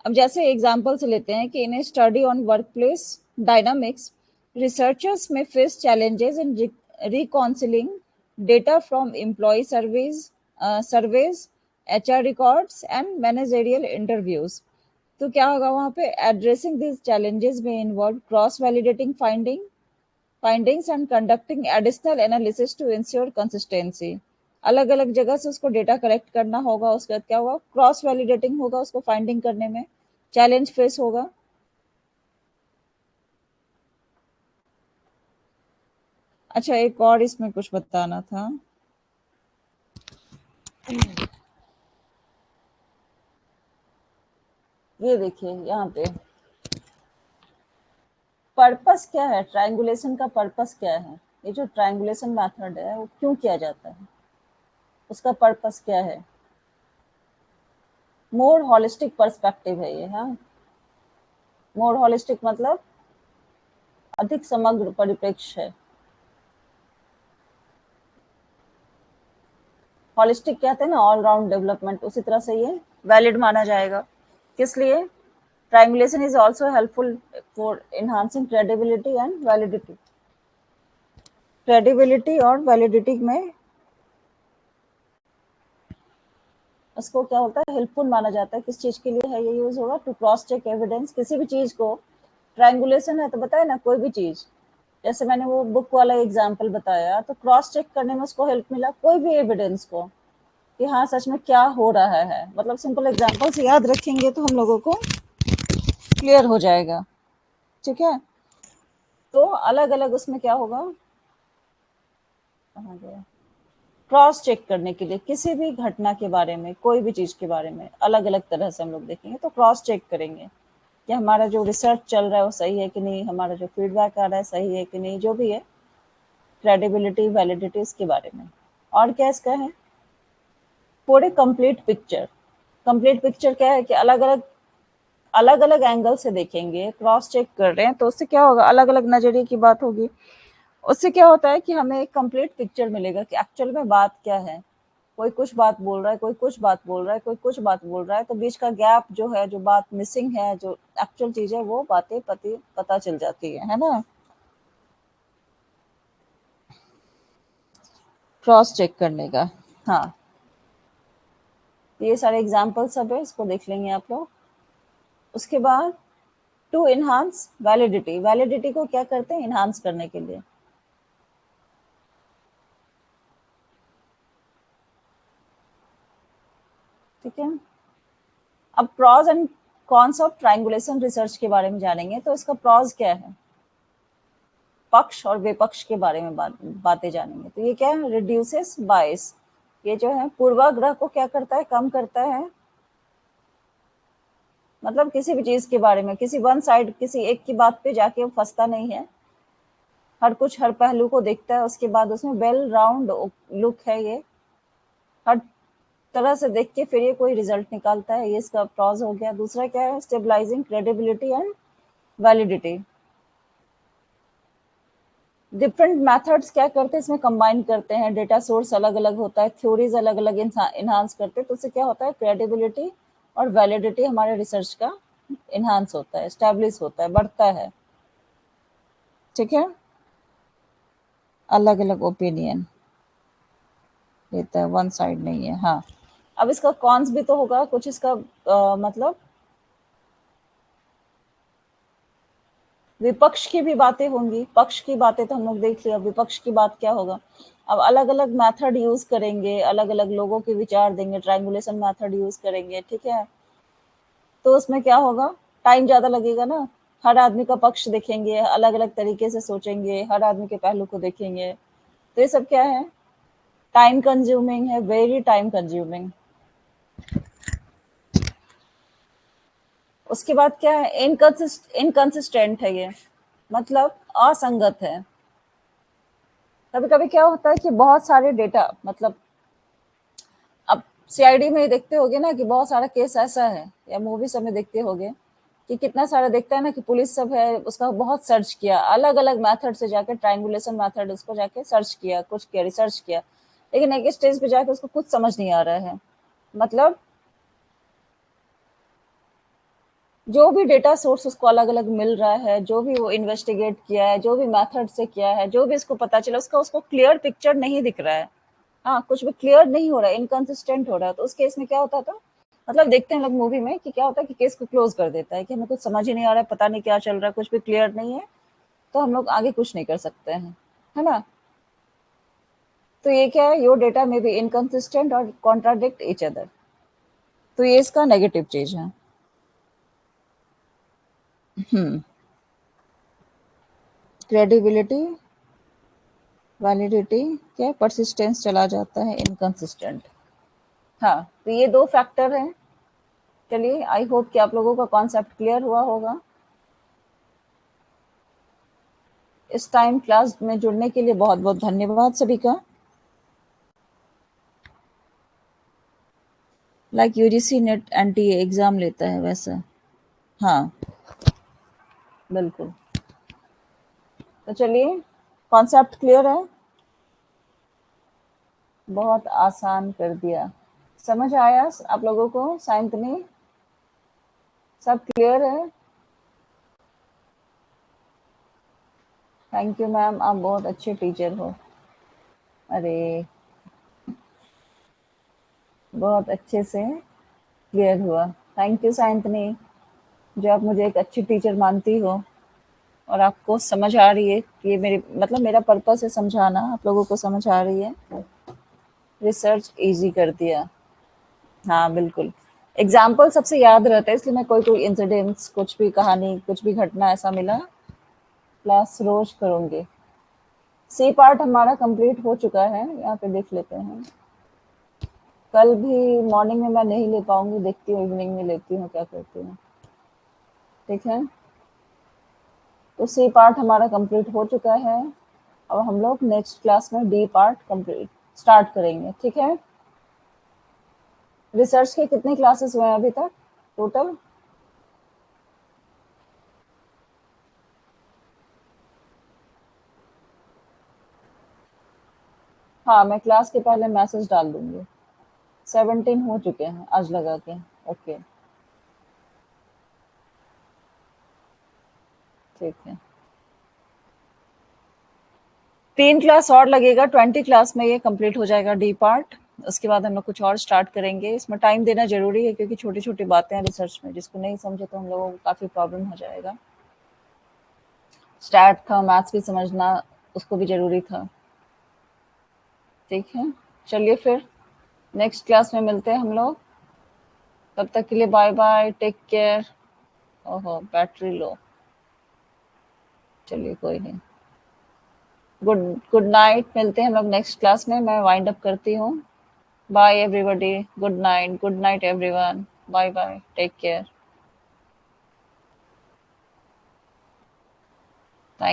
अब जैसे एग्जांपल से लेते हैं कि in a study on workplace dynamics, researchers में face challenges in reconciling data from employee surveys, HR records and managerial interviews. तो क्या होगा वहाँ पे? Addressing these challenges may involve cross validating findings and conducting additional analysis to ensure consistency. अलग अलग जगह से उसको डेटा कलेक्ट करना होगा, उसके बाद क्या होगा? क्रॉस वैलिडेटिंग होगा, उसको फाइंडिंग करने में चैलेंज फेस होगा। अच्छा, एक और इसमें कुछ बताना था। ये देखिए यहाँ पे पर्पस क्या है, ट्रायंगुलेशन का पर्पस क्या है? ये जो ट्रायंगुलेशन मेथड है वो क्यों किया जाता है, उसका पर्पस क्या है? मोर होलिस्टिक पर्सपेक्टिव है ये। हाँ, मोर होलिस्टिक मतलब अधिक समग्र परिप्रेक्ष्य है। होलिस्टिक कहते हैं ना, ऑल राउंड डेवलपमेंट, उसी तरह से ये वैलिड माना जाएगा। किस लिए? Triangulation is also helpful for enhancing credibility and validity। Credibility और वैलिडिटी में उसको क्या होता है? हेल्पफुल माना जाता है। किस चीज के लिए है ये यूज होगा? To cross check evidence. किसी भी चीज को ट्रायंगुलेशन है तो बताए ना, कोई भी चीज, जैसे मैंने वो बुक वाला एग्जाम्पल बताया, तो क्रॉस चेक करने में उसको हेल्प मिला कोई भी एविडेंस को, कि हाँ सच में क्या हो रहा है। मतलब सिंपल एग्जाम्पल से याद रखेंगे तो हम लोगों को क्लियर हो जाएगा। ठीक है, तो अलग अलग उसमें क्या होगा, कहाँ गया, क्रॉस चेक करने के लिए किसी भी घटना के बारे में, कोई भी चीज के बारे में अलग अलग तरह से हम लोग देखेंगे, तो क्रॉस चेक करेंगे कि हमारा जो रिसर्च चल रहा है वो सही है कि नहीं, हमारा जो फीडबैक आ रहा है सही है कि नहीं, जो भी है, क्रेडिबिलिटी वैलिडिटी इसके बारे में। और क्या इसका है? पूरे कंप्लीट पिक्चर। कंप्लीट पिक्चर क्या है कि अलग अलग एंगल से देखेंगे, क्रॉस चेक कर रहे हैं तो उससे क्या होगा? अलग अलग नजरिए की बात होगी। उससे क्या होता है कि हमें एक कंप्लीट पिक्चर मिलेगा कि एक्चुअल में बात क्या है। कोई कुछ बात बोल रहा है, कोई कुछ बात बोल रहा है, कोई कुछ बात बोल रहा है, तो बीच का गैप जो है, जो बात मिसिंग है, जो एक्चुअल चीज है, वो बातें पता चल जाती है ना? क्रॉस चेक करने का। हाँ, ये सारे एग्जाम्पल सब है, इसको देख लेंगे आप लोग। उसके बाद टू इनहांस वैलिडिटी। वैलिडिटी को क्या करते हैं? इनहांस करने के लिए। ठीक है, अब pros and cons of triangulation research के बारे में जानेंगे। तो इसका प्रॉज क्या है? पक्ष और विपक्ष के बारे में बातें जानेंगे। तो ये क्या है? रिड्यूसेस बायस। ये जो है पूर्वाग्रह को क्या करता है? कम करता है। मतलब किसी भी चीज के बारे में किसी वन साइड, किसी एक की बात पे जाके वो फंसता नहीं है, हर कुछ हर पहलू को देखता है, उसके बाद उसमें वेल राउंड लुक है ये, हर तरह से देख के फिर ये कोई रिजल्ट निकालता है। ये इसका प्रॉज हो गया। दूसरा क्या है? Stabilising credibility and validity. Different methods क्या करते हैं इसमें? कंबाइन करते हैं। डेटा सोर्स अलग अलग होता है, थ्योरीज अलग अलग इन्हांस करते हैं, तो उससे क्या होता है? क्रेडिबिलिटी और वैलिडिटी हमारे रिसर्च का इन्हांस होता है, स्टैब्लिश होता है, बढ़ता है। ठीक है, अलग अलग ओपिनियन देता है, वन साइड नहीं है। हाँ, अब इसका कॉन्स भी तो होगा कुछ, इसका मतलब विपक्ष की भी बातें होंगी, पक्ष की बातें तो हम लोग देख लिया, विपक्ष की बात क्या होगा। अब अलग-अलग मेथड यूज़ करेंगे, अलग-अलग लोगों के विचार देंगे, ट्रायंगुलेशन मेथड यूज़ करेंगे, ठीक है? तो उसमें क्या होगा, टाइम ज़्यादा लगेगा ना। हर आदमी का पक्ष देखेंगे, अलग-अलग तरीके से सोचेंगे, हर आदमी के पहलू को देखेंगे। तो ये सब क्या है, टाइम कंज्यूमिंग है, वेरी टाइम कंज्यूमिंग। उसके बाद क्या है, इनकंसिस्टेंट है ये, मतलब असंगत है। कभी-कभी क्या होता है कि बहुत सारे डेटा, मतलब अब सीआईडी में देखते होगे ना कि बहुत सारा केस ऐसा है, या मूवी सब में देखते होगे कि कितना सारा देखता है ना कि पुलिस सब है, उसका बहुत सर्च किया, अलग-अलग मेथड से जाके ट्रायंगुलेशन मेथड उसको जाके सर्च किया, कुछ किया, रिसर्च किया, लेकिन एक स्टेज पे जाके उसको कुछ समझ नहीं आ रहा है। मतलब जो भी डेटा सोर्स उसको अलग-अलग मिल रहा है, जो भी वो इन्वेस्टिगेट किया है, जो भी मेथड से किया है, जो भी इसको पता चला, उसका उसको क्लियर पिक्चर नहीं दिख रहा है। हाँ, कुछ भी क्लियर नहीं हो रहा है, इनकंसिस्टेंट हो रहा है। तो उस केस में क्या होता था, मतलब देखते हैं लोग मूवी में कि क्या होता है कि केस को क्लोज कर देता है कि हमें कुछ समझ ही नहीं आ रहा है, पता नहीं क्या चल रहा है, कुछ भी क्लियर नहीं है, तो हम लोग आगे कुछ नहीं कर सकते हैं, है ना? तो ये क्या है, योर डेटा में बी इनकंसिस्टेंट और कॉन्ट्राडिक्ट ईच अदर। तो ये इसका नेगेटिव चीज है। क्रेडिबिलिटी, वैलिडिटी, क्या परसिस्टेंस चला जाता है, इनकंसिस्टेंट। हाँ, तो ये दो फैक्टर हैं। चलिए, आई होप कि आप लोगों का कॉन्सेप्ट क्लियर हुआ होगा। इस टाइम क्लास में जुड़ने के लिए बहुत बहुत धन्यवाद सभी का। Like UGC net NTA exam लेता है वैसा। हाँ, बिल्कुल। तो चलिए, कॉन्सेप्ट क्लियर है, बहुत आसान कर दिया। समझ आया आप लोगों को? साइंतनी, सब क्लियर है? थैंक यू मैम, आप बहुत अच्छे टीचर हो। अरे, बहुत अच्छे से क्लियर हुआ। थैंक यू साइंतनी, जो आप मुझे एक अच्छी टीचर मानती हो और आपको समझ आ रही है कि ये मेरी, मतलब मेरा पर्पस है समझाना, आप लोगों को समझ आ रही है। रिसर्च इजी कर दिया। हाँ, बिल्कुल। एग्जाम्पल सबसे याद रहता है, इसलिए मैं कोई कोई इंसिडेंट्स, कुछ भी कहानी, कुछ भी घटना ऐसा मिला, क्लास रोज करूँगी। सी पार्ट हमारा कंप्लीट हो चुका है, यहाँ पे देख लेते हैं। कल भी मॉर्निंग में मैं नहीं ले पाऊंगी, देखती हूँ इवनिंग में लेती हूँ, क्या करती हूँ, ठीक है। तो सी पार्ट हमारा कंप्लीट हो चुका है। अब हम लोग नेक्स्ट क्लास में डी पार्ट कंप्लीट स्टार्ट करेंगे, ठीक है। रिसर्च के कितने क्लासेस हुए हैं अभी तक टोटल? हाँ, मैं क्लास के पहले मैसेज डाल दूंगी। 17 हो चुके हैं आज लगा के। ओके, ठीक है। 3 क्लास और लगेगा, 20 क्लास में ये कंप्लीट हो जाएगा डी पार्ट। उसके बाद हम लोग कुछ और स्टार्ट करेंगे। इसमें टाइम देना ज़रूरी है क्योंकि छोटी-छोटी बातें हैं रिसर्च में, जिसको नहीं समझे तो हम लोगों को काफ़ी प्रॉब्लम हो जाएगा। स्टैट था, मैथ्स भी समझना, उसको भी ज़रूरी था। ठीक है, चलिए फिर नेक्स्ट क्लास में मिलते हैं हम लोग। तब तक के लिए बाय बाय, टेक केयर। ओहो, बैटरी लो, चलिए कोई नहीं। गुड गुड नाइट, मिलते हैं हम लोग नेक्स्ट क्लास में। मैं वाइंड अप करती हूँ। Bye everybody, good night everyone, bye bye, take care.